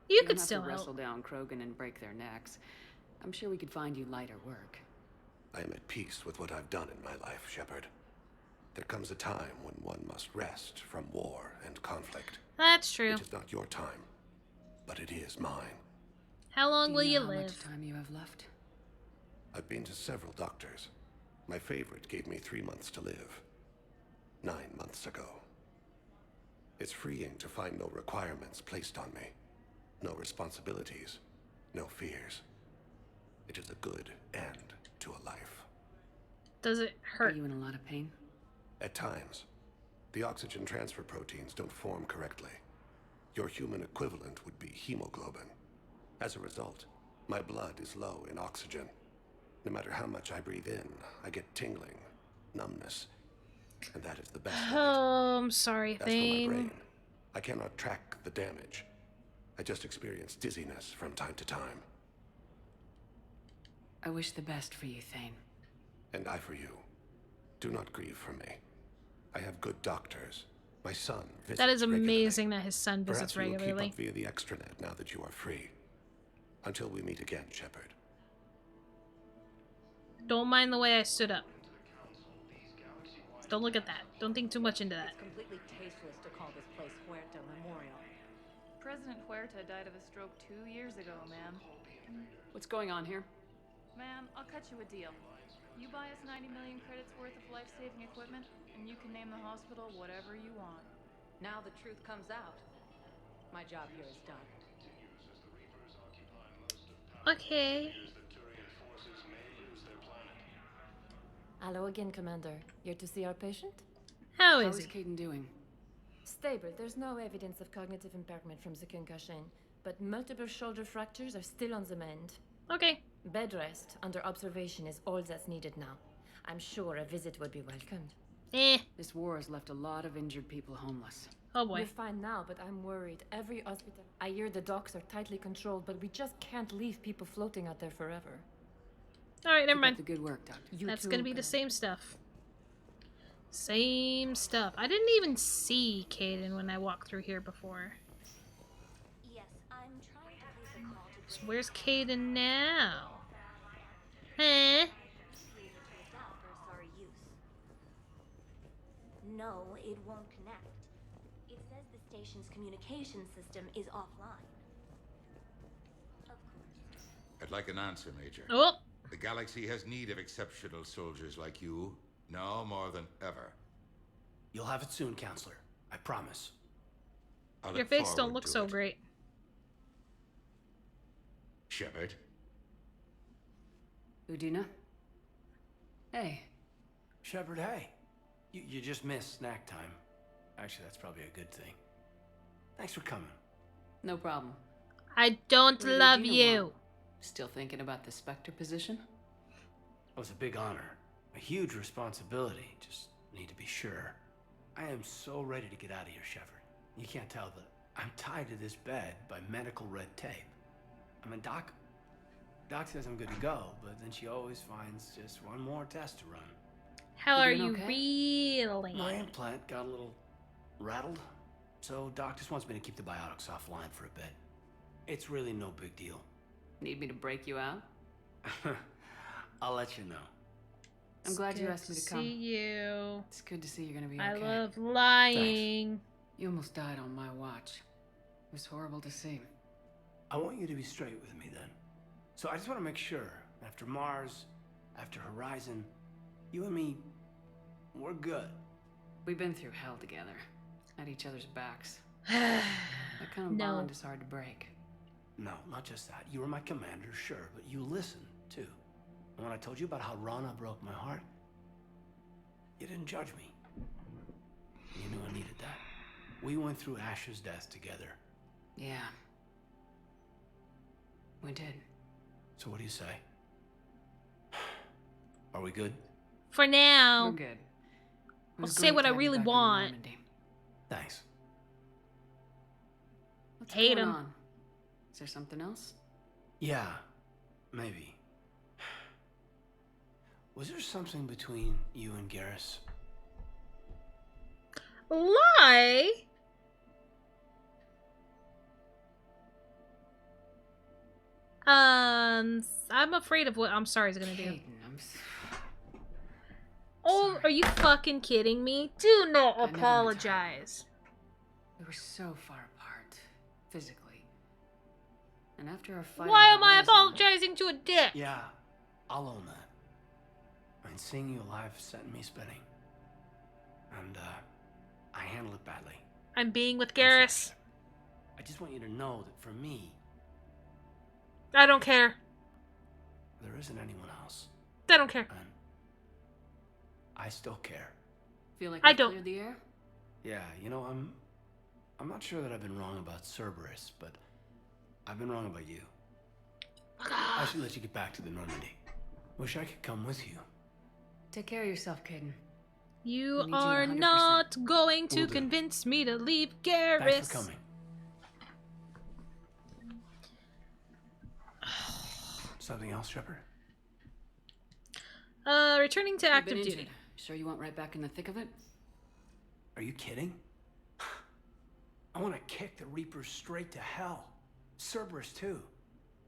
You don't could have still to help. wrestle down Krogan and break their necks. I'm sure we could find you lighter work. I am at peace with what I've done in my life, Shepard. There comes a time when one must rest from war and conflict. That's true. It is not your time, but it is mine. How long will you How live? much time you have left? I've been to several doctors. My favorite gave me 3 months to live. 9 months ago. It's freeing to find no requirements placed on me. No responsibilities. No fears. It is a good end to a life. Does it hurt? Are you in a lot of pain? At times. The oxygen transfer proteins don't form correctly. Your human equivalent would be hemoglobin. As a result, my blood is low in oxygen. No matter how much I breathe in, I get tingling, numbness, and that is the best of it. Oh, I'm sorry, As for my Thane. brain, I cannot track the damage. I just experience dizziness from time to time. I wish the best for you, Thane. And I for you. Do not grieve for me. I have good doctors. My son visits That is regularly. amazing that his son visits Perhaps we will regularly. keep up via the extranet now that you are free. Until we meet again, Shepard. Don't mind the way I stood up. Don't look at that. Don't think too much into that. It's completely tasteless to call this place Huerta Memorial. President Huerta died of a stroke 2 years ago, ma'am. What's going on here? Ma'am, I'll cut you a deal. You buy us 90 million credits worth of life-saving equipment, and you can name the hospital whatever you want. Now the truth comes out. My job here is done. Okay. Hello again, Commander. Here to see our patient? How How is is he? Caden doing? Stable. There's no evidence of cognitive impairment from the concussion, but multiple shoulder fractures are still on the mend. Okay. Bed rest under observation is all that's needed now. I'm sure a visit would be welcomed. This war has left a lot of injured people homeless. Oh boy. We're fine now, but I'm worried. Every hospital. I hear the docks are tightly controlled, but we just can't leave people floating out there forever. Alright, never Keep mind. up the good work, Doctor. That's gonna be the same stuff. Same stuff. I didn't even see Caden when I walked through here before. Yes, I'm trying to place a call to So where's Caden now? Eh? No, it won't connect. It says the station's communication system is offline. I'd like an answer, Major. Oh. The galaxy has need of exceptional soldiers like you, now more than ever. You'll have it soon, Counselor. I promise. Your face don't look so great. Shepard. Udina? Hey. Shepard, hey. You just missed snack time. Actually, that's probably a good thing. Thanks for coming. No problem. I don't Where did love Udina you. want? Still thinking about the Spectre position? It was a big honor. A huge responsibility. Just need to be sure. I am so ready to get out of here, Shepard. You can't tell, but I'm tied to this bed by medical red tape. I mean, Doc says I'm good to go, but then she always finds just one more test to run. How are you really? My implant got a little rattled, so Doc just wants me to keep the biotics offline for a bit. It's really no big deal. Need me to break you out? I'll let you know. I'm glad you asked me to come. See you. It's good to see you're gonna be I okay. love lying. Thanks. You almost died on my watch. It was horrible to see. I want you to be straight with me then. So I just want to make sure, after Mars, after Horizon, you and me, we're good. We've been through hell together, at each other's backs. That kind of No. bond is hard to break. No, not just that. You were my commander, sure, but you listened, too. And when I told you about how Rana broke my heart, you didn't judge me. You knew I needed that. We went through Ash's death together. Yeah. We did. So what do you say? Are we good? For now. We're good. I'll say what I really want. Thanks. What's Hate going him. on? Is there something else? Yeah, maybe. Was there something between you and Garrus? Lie? I'm afraid of what I'm sorry is gonna do. Oh, are you fucking kidding me? Do not I never meant to apologize. We were so far apart, physically. And after our fight, Why on am I Horizon- apologizing to a dick? Yeah, I'll own that. I mean, seeing you alive set me spinning. And, I handled it badly. I'm being with Garrus. I just want you to know that for me, I don't care. there isn't anyone else. I don't care. And I still care. Feel like I we don't. cleared the air? Yeah, you know, I'm not sure that I've been wrong about Cerberus, but I've been wrong about you. I should let you get back to the Normandy. Wish I could come with you. Take care of yourself, Caden. You I need you are 100%. not going to Will do. convince me to leave Garrus. Thanks for coming. Something else, Shepard? Returning to You've active been duty. injured. Sure you want right back in the thick of it? Are you kidding? I want to kick the Reapers straight to hell. Cerberus, too.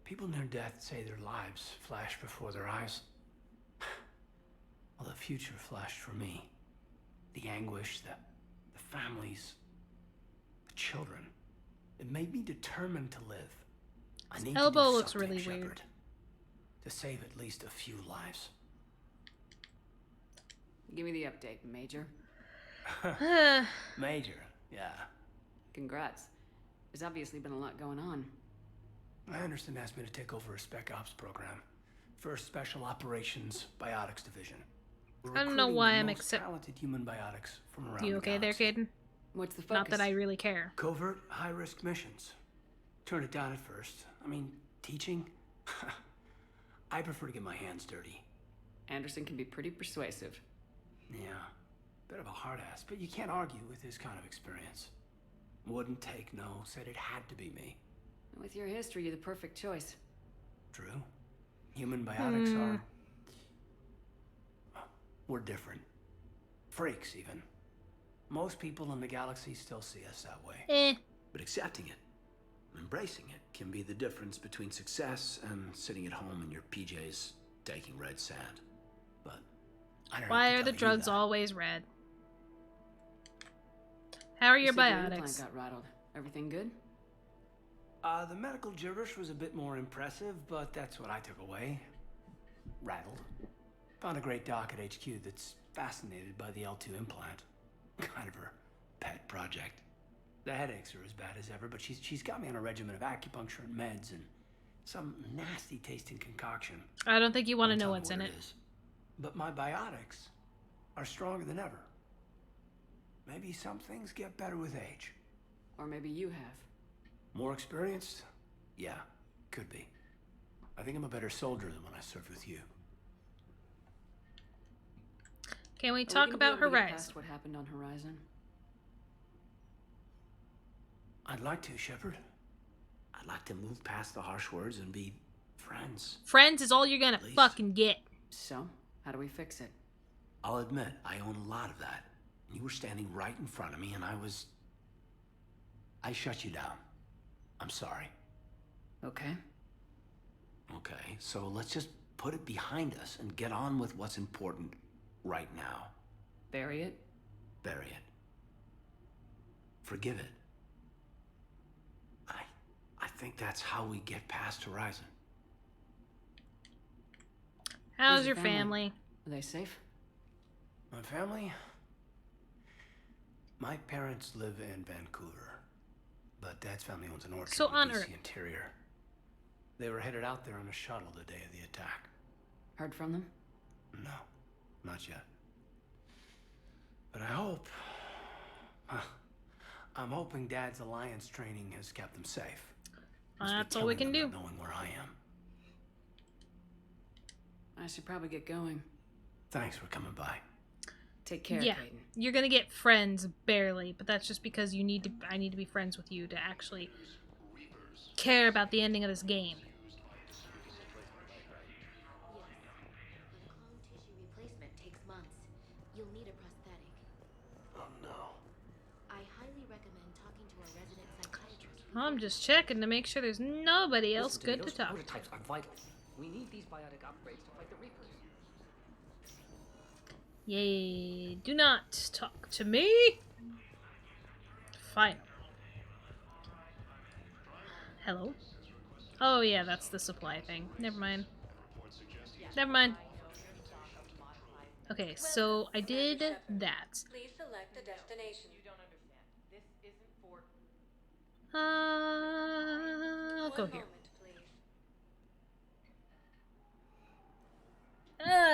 People near death say their lives flash before their eyes. Well, the future flashed for me. The anguish, the families, the children. It made me determined to live. I need elbow to do looks something, really Shepard, weird. to save at least a few lives. Give me the update, Major. Major, yeah. Congrats. There's obviously been a lot going on. Anderson asked me to take over a Spec Ops program. First Special Operations Biotics Division. We're I don't know recruiting why the I'm most talented human biotics from around You the okay there, galaxy. Caden? What's the focus? Not that I really care. Covert, high-risk missions. Turned it down at first. I mean, teaching? I prefer to get my hands dirty. Anderson can be pretty persuasive. Yeah, bit of a hard ass, but you can't argue with his kind of experience. Wouldn't take no, said it had to be me. With your history, you're the perfect choice. True. Human biotics are... We're different. Freaks, even. Most people in the galaxy still see us that way. But accepting it, embracing it, can be the difference between success and sitting at home in your PJs, taking red sand. But I don't Why have to are the tell you drugs that. always red? How are You your said your implant biotics? got rattled. Everything good? The medical gibberish was a bit more impressive, but that's what I took away. Rattled. Found a great doc at HQ that's fascinated by the L2 implant. Kind of her pet project. The headaches are as bad as ever, but she's got me on a regimen of acupuncture and meds and some nasty tasting concoction. I don't think you want to Won't know tell me what's what in it. is. But my biotics are stronger than ever. Maybe some things get better with age. Or maybe you have. More experienced? Yeah, could be. I think I'm a better soldier than when I served with you. Can we Are talk gonna about be able to get Horizon? past what happened on Horizon? I'd like to, Shepard. I'd like to move past the harsh words and be friends. Friends is all you're gonna fucking get. So, how do we fix it? I'll admit, I own a lot of that. You were standing right in front of me and I shut you down. I'm sorry. Okay. Okay, so let's just put it behind us and get on with what's important right now. Bury it? Bury it. Forgive it. I think that's how we get past Horizon. How's your family? Are they safe? My family? My parents live in Vancouver, but Dad's family owns an orchard So in on the BC Earth. interior. They were headed out there on a shuttle the day of the attack. Heard from them? No, not yet. But I hope... I'm hoping Dad's Alliance training has kept them safe. That's all we can do. Knowing where I am. I should probably get going. Thanks for coming by. Take care, Yeah, Caden. you're gonna get friends barely, but that's just because I need to be friends with you to actually care about the ending of this game. Clone tissue replacement takes months. You'll need a prosthetic. Oh no. I highly recommend talking to a resident psychiatrist. I'm just checking to make sure there's nobody else Listen good to me, those talk to. prototypes are vital. We need these biotic upgrades to fight the Reapers. Yay, do not talk to me. Fine. Hello? Oh yeah, that's the supply thing. Never mind. Never mind. Okay, so I did that. Please select a destination. You don't understand. This isn't for... I'll go One here. moment, please.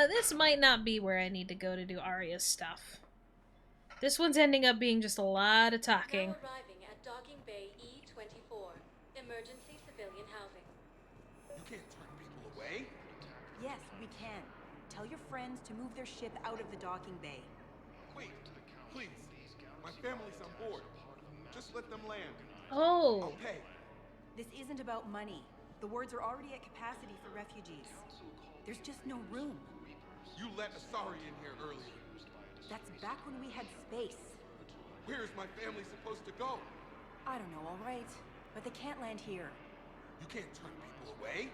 This might not be where I need to go to do Arya's stuff. This one's ending up being just a lot of talking. Now arriving at Docking Bay E24. Emergency civilian housing. You can't turn people away. Yes, we can. Tell your friends to move their ship out of the docking bay. Wait, please. My family's on board. Just let them land. Oh. I'll pay. This isn't about money. The wards are already at capacity for refugees. There's just no room. You let Asari in here earlier. That's back when we had space. Where is my family supposed to go? I don't know, all right. But they can't land here. You can't turn people away.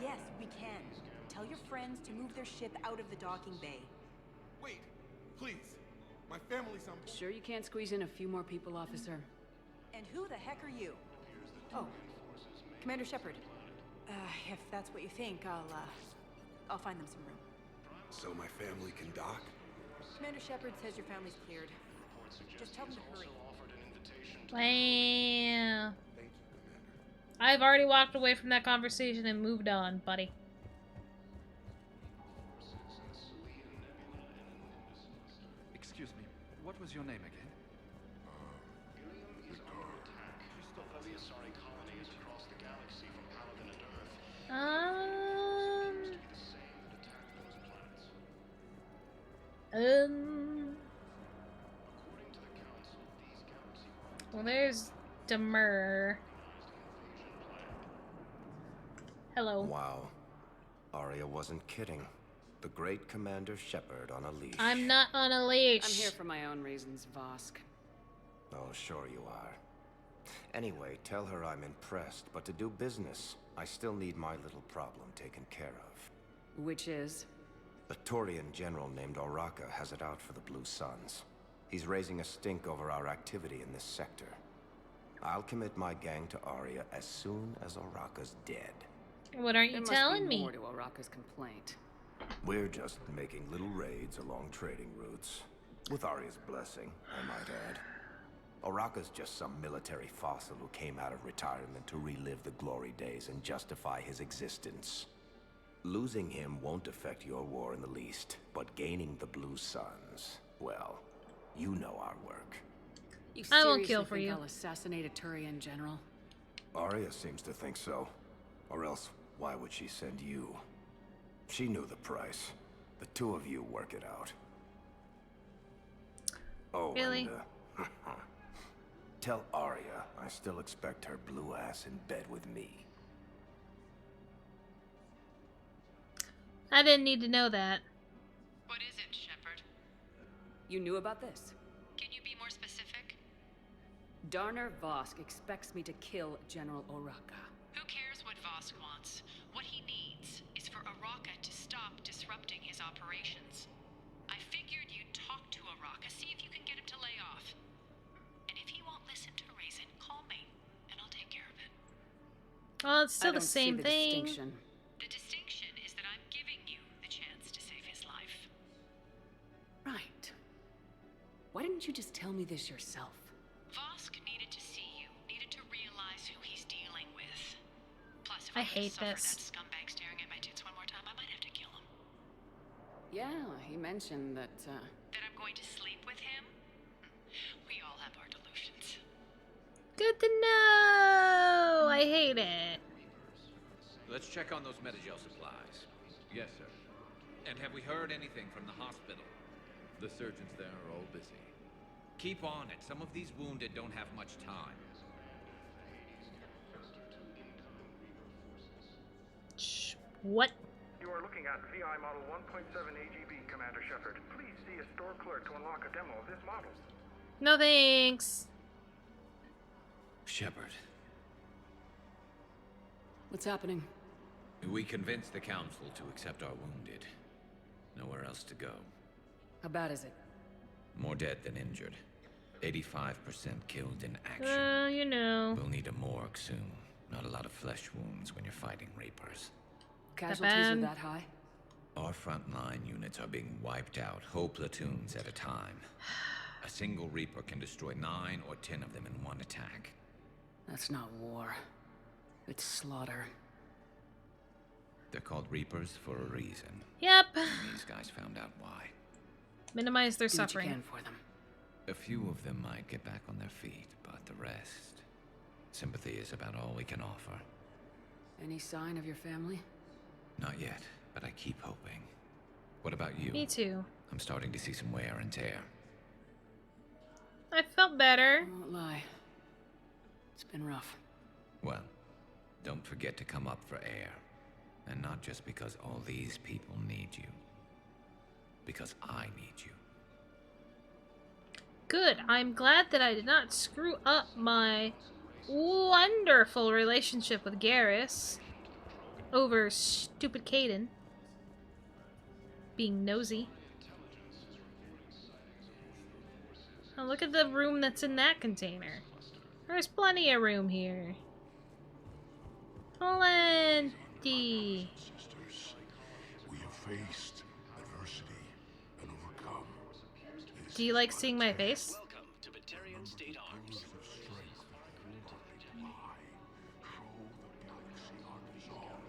Yes, we can. Tell your friends to move their ship out of the docking bay. Wait, please. My family's on board. Sure you can't squeeze in a few more people, officer? And who the heck are you? Oh, Commander Shepard. If that's what you think, I'll find them some room. So my family can dock? Commander Shepard says your family's cleared. Just tell them to hurry. Wow. I've already walked away from that conversation and moved on, buddy. Excuse me, what was your name again? Well, there's Demur. Hello. Wow. Arya wasn't kidding. The great Commander Shepard on a leash. I'm not on a leash. I'm here for my own reasons, Vosk. Oh, sure you are. Anyway, tell her I'm impressed, but to do business, I still need my little problem taken care of. Which is? A Turian general named Oraka has it out for the Blue Suns. He's raising a stink over our activity in this sector. I'll commit my gang to Arya as soon as Oraka's dead. What aren't you telling me? There must be more to Oraka's complaint. We're just making little raids along trading routes. With Arya's blessing, I might add. Oraka's just some military fossil who came out of retirement to relive the glory days and justify his existence. Losing him won't affect your war in the least, but gaining the Blue Suns, well, you know our work. You I won't kill for think you. I'll assassinate a Turian general? Arya seems to think so. Or else, why would she send you? She knew the price. The two of you work it out. Oh, Really? and, tell Arya I still expect her blue ass in bed with me. I didn't need to know that. What is it, Shepard? You knew about this? Can you be more specific? Darner Vosk expects me to kill General Oraka. Who cares what Vosk wants? What he needs is for Oraka to stop disrupting his operations. I figured you'd talk to Oraka, see if you can get him to lay off. And if he won't listen to reason, call me, and I'll take care of it. Well, it's still I the don't same see the thing. distinction. The distinction is that I'm giving you the chance to save his life. Right. Why didn't you just tell me this yourself? Vosk needed to see you, needed to realize who he's dealing with. Plus, if I I hate suffer this. that scumbag staring at my tits one more time, I might have to kill him. Yeah, he mentioned that, That I'm going to sleep with him? We all have our delusions. Good to know. I hate it. Let's check on those Metagel supplies. Yes, sir. And have we heard anything from the hospital? The surgeons there are all busy. Keep on it. Some of these wounded don't have much time. Shh. What? You are looking at VI Model 1.7 AGB, Commander Shepard. Please see a store clerk to unlock a demo of this model. No thanks. Shepard, what's happening? we convinced the Council to accept our wounded. Nowhere else to go. How bad is it? More dead than injured. 85% killed in action. You know. We'll need a morgue soon. Not a lot of flesh wounds when you're fighting Reapers. Casualties are that high? Our frontline units are being wiped out, whole platoons at a time. A single Reaper can destroy 9 or 10 of them in one attack. That's not war. It's slaughter. They're called Reapers for a reason. Yep. And these guys found out why. Minimize their Do what suffering. you can for them. A few of them might get back on their feet, but the rest... Sympathy is about all we can offer. Any sign of your family? Not yet, but I keep hoping. What about you? Me too. I'm starting to see some wear and tear. I felt better. I won't lie. It's been rough. Well, don't forget to come up for air. And not just because all these people need you. Because I need you. Good. I'm glad that I did not screw up my wonderful relationship with Garrus over stupid Caden being nosy. Oh, look at the room that's in that container. There's plenty of room here. Plenty. Sisters, we have faced adversity and overcome. Do you like seeing my face? Welcome to Batarian State Arms. Show the galaxy our resolve.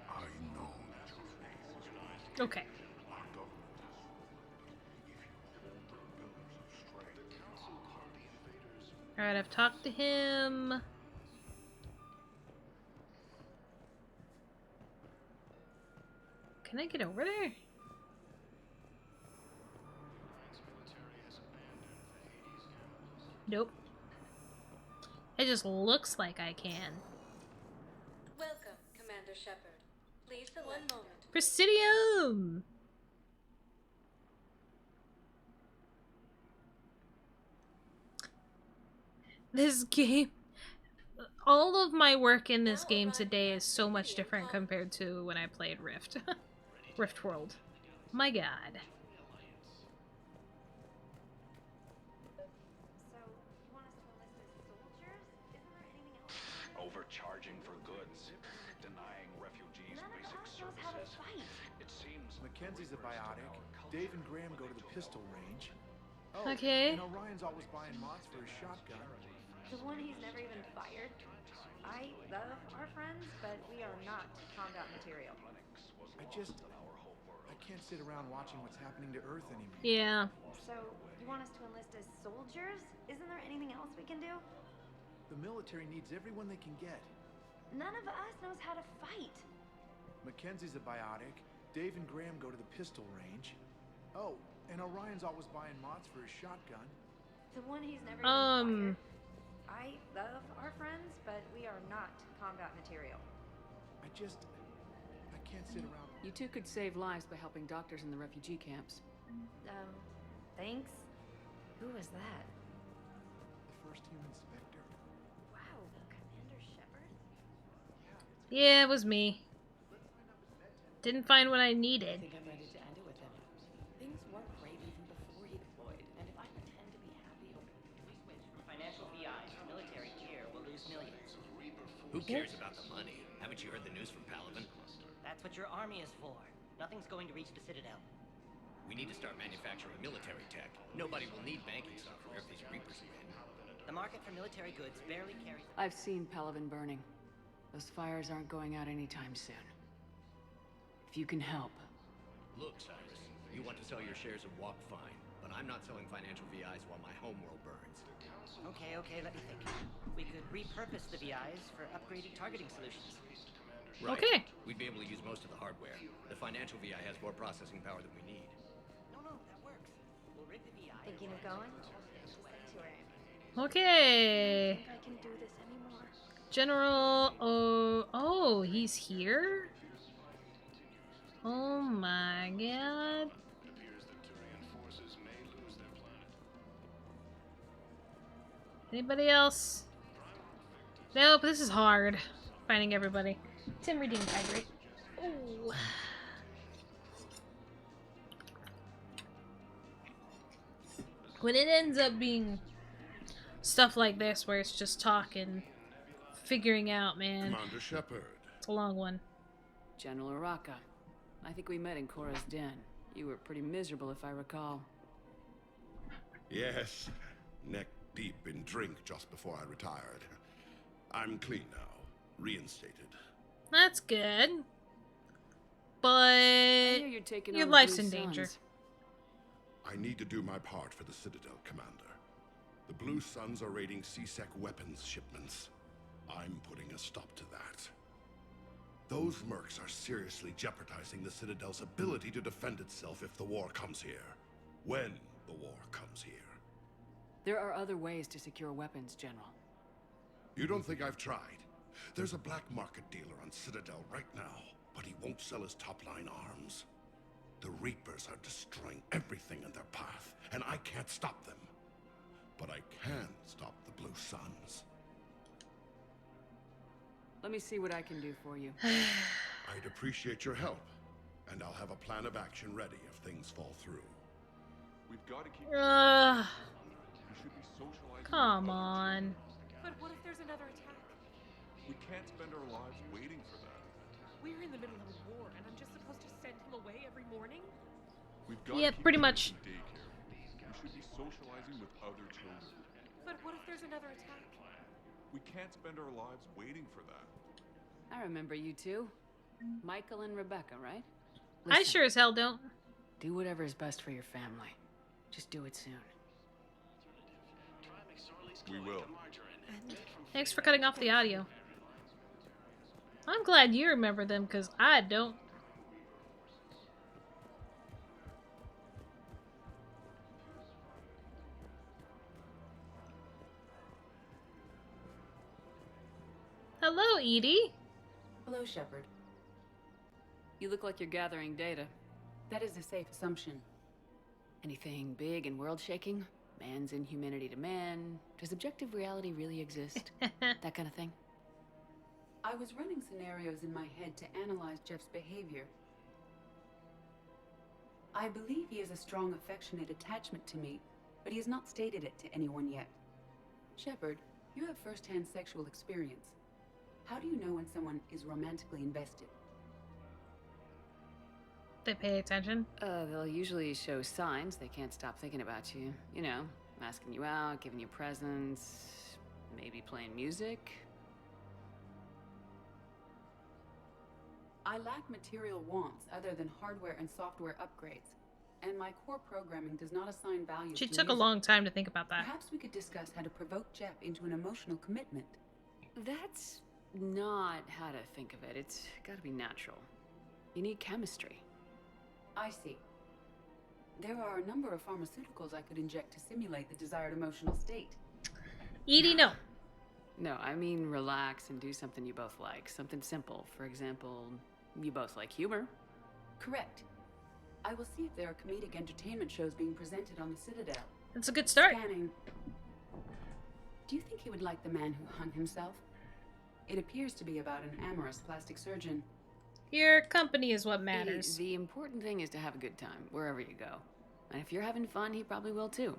I know that your faith is right. Okay. Our government has if you hold the pillars of strength, the invaders. Alright, I've talked to him. Can I get over there? Nope. It just looks like I can. Welcome, Commander Shepard. Please select. 1 moment. Presidium! This game... All of my work in this game today is so much different compared to when I played Rift. Rift World. My god. Overcharging for goods, denying refugees basic services. It seems Mackenzie's a biotic. Dave and Graham go to the pistol range. Oh, Okay. and Orion's always buying mods for his shotgun. The one he's never even fired. I love our friends, but we are not combat material. I can't sit around watching what's happening to Earth anymore. Yeah. So, you want us to enlist as soldiers? Isn't there anything else we can do? The military needs everyone they can get. None of us knows how to fight. Mackenzie's a biotic. Dave and Graham go to the pistol range. Oh, and Orion's always buying mods for his shotgun. The one he's never even fired. I love our friends, but we are not combat material. I can't sit around. You two could save lives by helping doctors in the refugee camps. Thanks. Who was that? The first human Spectre. Wow, Commander Shepard? Yeah, it was me. Didn't find what I needed. I think I'm ready to end it with him. Things weren't great even before he deployed, and if I pretend to be happy, we switch from financial VIs to military gear, we'll lose millions. Who cares about the money? Haven't you heard the news from Palaven? That's what your army is for. Nothing's going to reach the Citadel. We need to start manufacturing military tech. Nobody will need banking software if these Reapers are in. The market for military goods barely carries... I've seen Palaven burning. Those fires aren't going out anytime soon. If you can help. Look, Cyrus, you want to sell your shares of Walk, fine, but I'm not selling financial VIs while my homeworld burns. Okay, let me think. We could repurpose the VIs for upgraded targeting solutions. Right. Okay. We'd be able to use most of the hardware. The financial VI has more processing power than we need. No, that works. We'll rig the VI... Thinking of going? Just sanctuary. Okay. I don't think I can do this anymore. General... Oh, he's here? Oh my god. Anybody else? Nope, this is hard. Finding everybody. Tim redeemed hydrate. Ooh. When it ends up being stuff like this where it's just talking, figuring out, man. Commander Shepard. It's a long one. General Araka. I think we met in Cora's den. You were pretty miserable, if I recall. Yes, neck deep in drink just before I retired. I'm clean now, reinstated. That's good. But your life's in danger. I need to do my part for the Citadel, Commander. The Blue Suns are raiding C-Sec weapons shipments. I'm putting a stop to that. Those mercs are seriously jeopardizing the Citadel's ability to defend itself if the war comes here. When the war comes here. There are other ways to secure weapons, General. You don't think I've tried? There's a black market dealer on Citadel right now, but he won't sell his top-line arms. The Reapers are destroying everything in their path, and I can't stop them. But I can stop the Blue Suns. Let me see what I can do for you. I'd appreciate your help, and I'll have a plan of action ready if things fall through. We've got to keep... Come on. But what if there's another attack? We can't spend our lives waiting for that. We're in the middle of a war, and I'm just supposed to send him away every morning? We've got yeah, pretty much. Daycare. We should be socializing with other children. But what if there's another attack? We can't spend our lives waiting for that. I remember you two. Michael and Rebecca, right? I sure as hell don't. Do whatever is best for your family. Just do it soon. We will. Thanks for cutting off the audio. I'm glad you remember them, because I don't. Hello, Edie. Hello, Shepard. You look like you're gathering data. That is a safe assumption. Anything big and world-shaking? Man's inhumanity to man? Does objective reality really exist? That kind of thing? I was running scenarios in my head to analyze Jeff's behavior. I believe he has a strong affectionate attachment to me, but he has not stated it to anyone yet. Shepard, you have first-hand sexual experience. How do you know when someone is romantically invested? They pay attention. They'll usually show signs they can't stop thinking about you. You know, asking you out, giving you presents, maybe playing music. I lack material wants other than hardware and software upgrades, and my core programming does not assign values She to took a music. long time to think about that. Perhaps we could discuss how to provoke Jep into an emotional commitment. That's not how to think of it. It's gotta be natural. You need chemistry. I see. There are a number of pharmaceuticals I could inject to simulate the desired emotional state. Edie, no. No, I mean relax and do something you both like. Something simple. For example, you both like humor. Correct. I will see if there are comedic entertainment shows being presented on the Citadel. That's a good start. Scanning. Do you think he would like the man who hung himself? It appears to be about an amorous plastic surgeon. Your company is what matters. The important thing is to have a good time, wherever you go. And if you're having fun, he probably will too.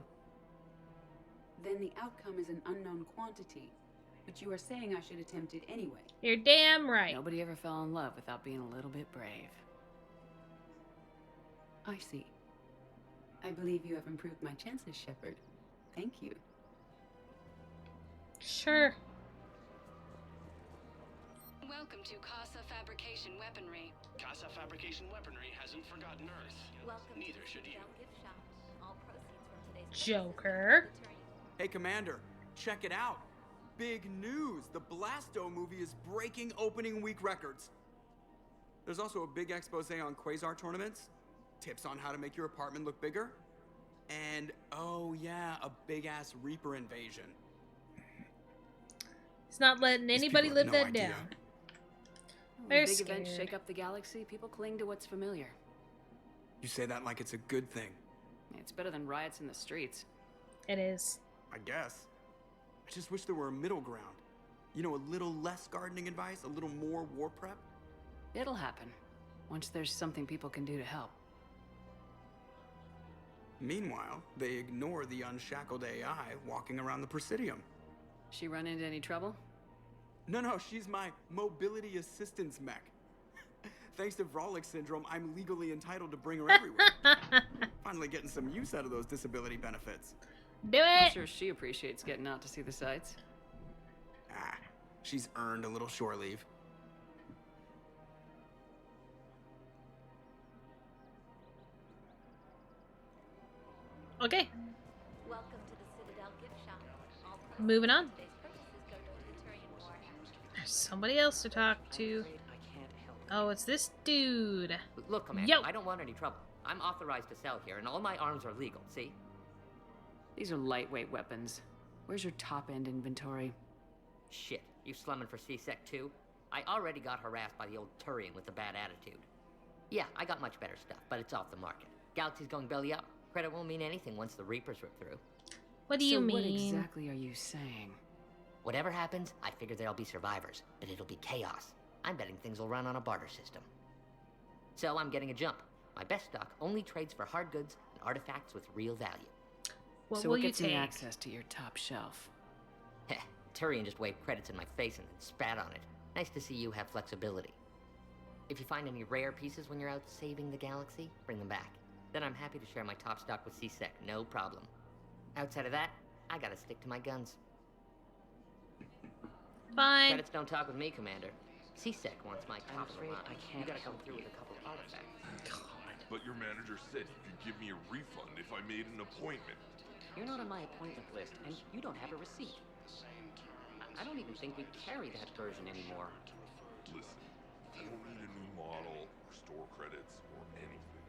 Then the outcome is an unknown quantity. But you are saying I should attempt it anyway. You're damn right. Nobody ever fell in love without being a little bit brave. I see. I believe you have improved my chances, Shepard. Thank you. Sure. Welcome to Casa Fabrication Weaponry. Casa Fabrication Weaponry hasn't forgotten Earth. Welcome Neither to should you. Citadel Gift Shop. All proceeds from today's Joker. Hey, Commander, check it out. Big news! The Blasto movie is breaking opening week records. There's also a big expose on Quasar tournaments, tips on how to make your apartment look bigger, and oh yeah, a big-ass Reaper invasion. He's not letting anybody live that down. When They're big events scared. shake up the galaxy, people cling to what's familiar. You say that like it's a good thing. It's better than riots in the streets. It is. I guess. I just wish there were a middle ground. You know, a little less gardening advice, a little more war prep. It'll happen, once there's something people can do to help. Meanwhile, they ignore the unshackled AI walking around the Presidium. She run into any trouble? No, she's my mobility assistance mech. Thanks to Vrolic syndrome, I'm legally entitled to bring her everywhere. Finally getting some use out of those disability benefits. Do it! I'm sure she appreciates getting out to see the sights. Ah, she's earned a little shore leave. Okay. Welcome to the Citadel Gift Shop. All Moving on. today's purchases go to the Turian War effort. There's somebody else to talk to. Oh, it's this dude. Look, Commander, Yo. I don't want any trouble. I'm authorized to sell here, and all my arms are legal, see? These are lightweight weapons. Where's your top-end inventory? Shit, you slumming for C-Sec too? I already got harassed by the old Turian with the bad attitude. Yeah, I got much better stuff, but it's off the market. Galaxy's going belly up. Credit won't mean anything once the Reapers rip through. What do you mean? What exactly are you saying? Whatever happens, I figure there'll be survivors, but it'll be chaos. I'm betting things will run on a barter system. So I'm getting a jump. My best stock only trades for hard goods and artifacts with real value. What So will what you gets me take? access to your top shelf? Heh, Turian just waved credits in my face and then spat on it. Nice to see you have flexibility. If you find any rare pieces when you're out saving the galaxy, bring them back. Then I'm happy to share my top stock with C-Sec, no problem. Outside of that, I gotta stick to my guns. Fine. Credits don't talk with me, Commander. C-Sec wants my top of the line. I can't You gotta come help through you. with a couple of artifacts. But your manager said he could give me a refund if I made an appointment. You're not on my appointment list, and you don't have a receipt. I don't even think we carry that version anymore. Listen, I don't need a new model or store credits or anything.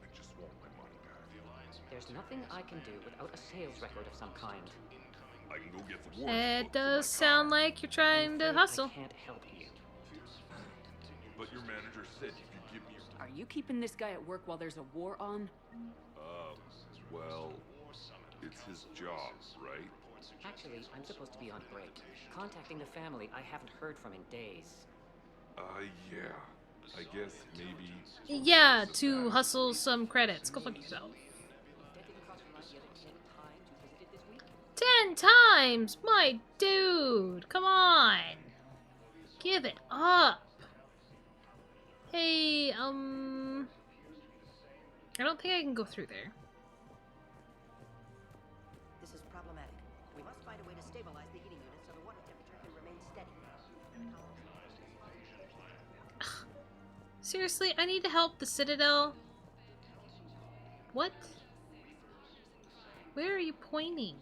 I just want my money back. There's nothing I can do without a sales record of some kind. I can go get the war It does sound like you're trying to hustle. I can't help you. But your manager said you could give me Are you keeping this guy at work while there's a war on? well, it's his job, right? Actually, I'm supposed to be on break. Contacting the family I haven't heard from in days. Yeah. I guess maybe... Yeah, to hustle some credits. Go fuck yourself. 10 times! My dude! Come on! Give it up! Hey, I don't think I can go through there. This is problematic. We must find a way to stabilize the heating unit so the water temperature can remain steady. Seriously, I need to help the Citadel? What? Where are you pointing?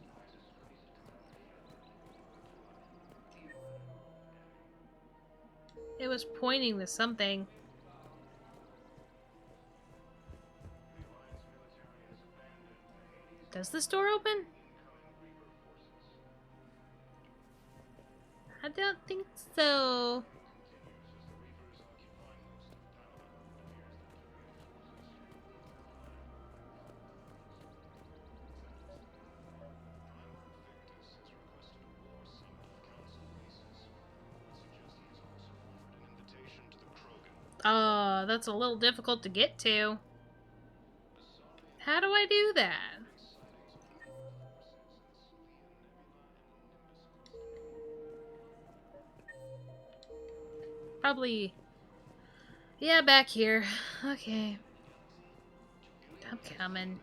It was pointing to something. Does this door open? I don't think so. That's a little difficult to get to. How do I do that? Probably... Yeah, back here. Okay. I'm coming.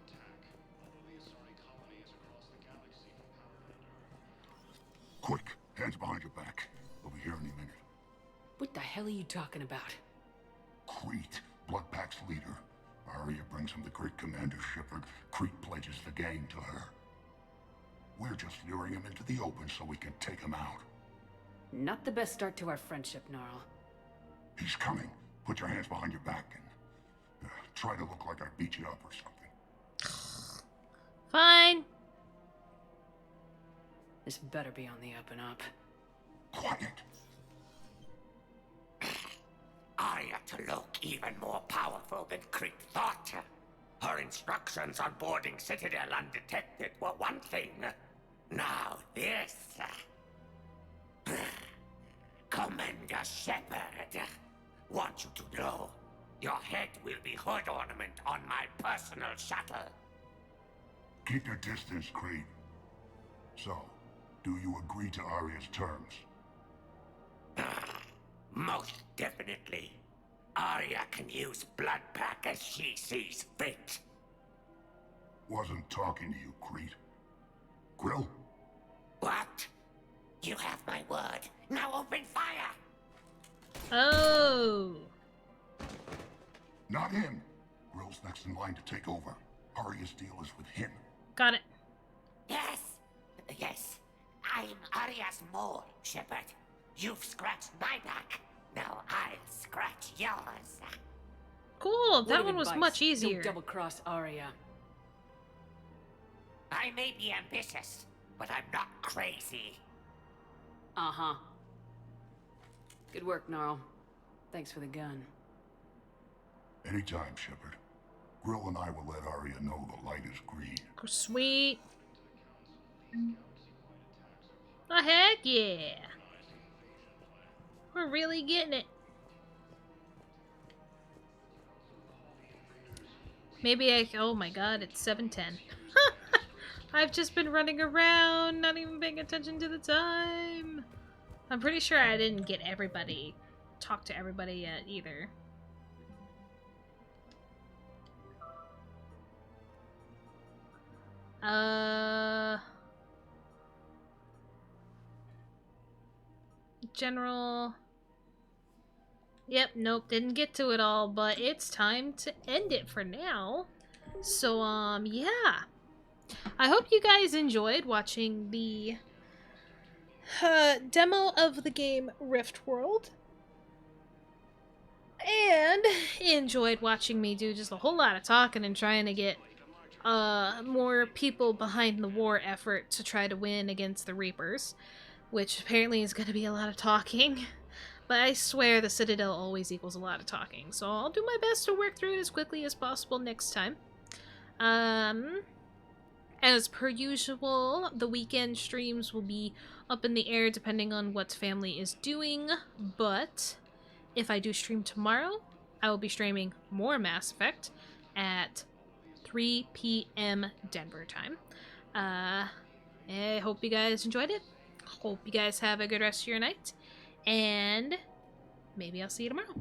Quick, hands behind your back. We'll be here any minute. What the hell are you talking about? Crete, Blood Pack's leader. Arya brings him the great Commander Shepard. Crete pledges the gang to her. We're just luring him into the open so we can take him out. Not the best start to our friendship, Gnarl. He's coming. Put your hands behind your back and try to look like I beat you up or something. Fine. This better be on the up and up. Quiet. Arya to look even more powerful than Crete thought. Her instructions on boarding Citadel undetected were one thing. Now this. Commander Shepard, want you to know, your head will be hood ornament on my personal shuttle. Keep your distance, Crete. So, do you agree to Arya's terms? Most definitely. Arya can use Blood Pack as she sees fit. Wasn't talking to you, Crete. Grill? What? You have my word. Now open fire! Oh. Not him. Grill's next in line to take over. Arya's deal is with him. Got it. Yes. Yes. I'm Arya's mole, Shepard. You've scratched my back. Now I'll scratch yours. Cool. That Word of one was advice, much easier. Don't double-cross Arya. I may be ambitious, but I'm not crazy. Uh-huh. Good work, Gnarl. Thanks for the gun. Anytime, Shepard. Grill and I will let Arya know the light is green. Sweet. Oh, heck yeah. We're really getting it. Maybe I... Oh my god, it's 7:10. I've just been running around, not even paying attention to the time. I'm pretty sure I didn't get everybody, talk to everybody yet either. General... Yep, nope, didn't get to it all, but it's time to end it for now. So, yeah. I hope you guys enjoyed watching the demo of the game Rift World. And enjoyed watching me do just a whole lot of talking and trying to get more people behind the war effort to try to win against the Reapers. Which apparently is going to be a lot of talking. But I swear the Citadel always equals a lot of talking. So I'll do my best to work through it as quickly as possible next time. As per usual, the weekend streams will be up in the air depending on what family is doing. But if I do stream tomorrow, I will be streaming more Mass Effect at 3 p.m. Denver time. I hope you guys enjoyed it. Hope you guys have a good rest of your night. And maybe I'll see you tomorrow.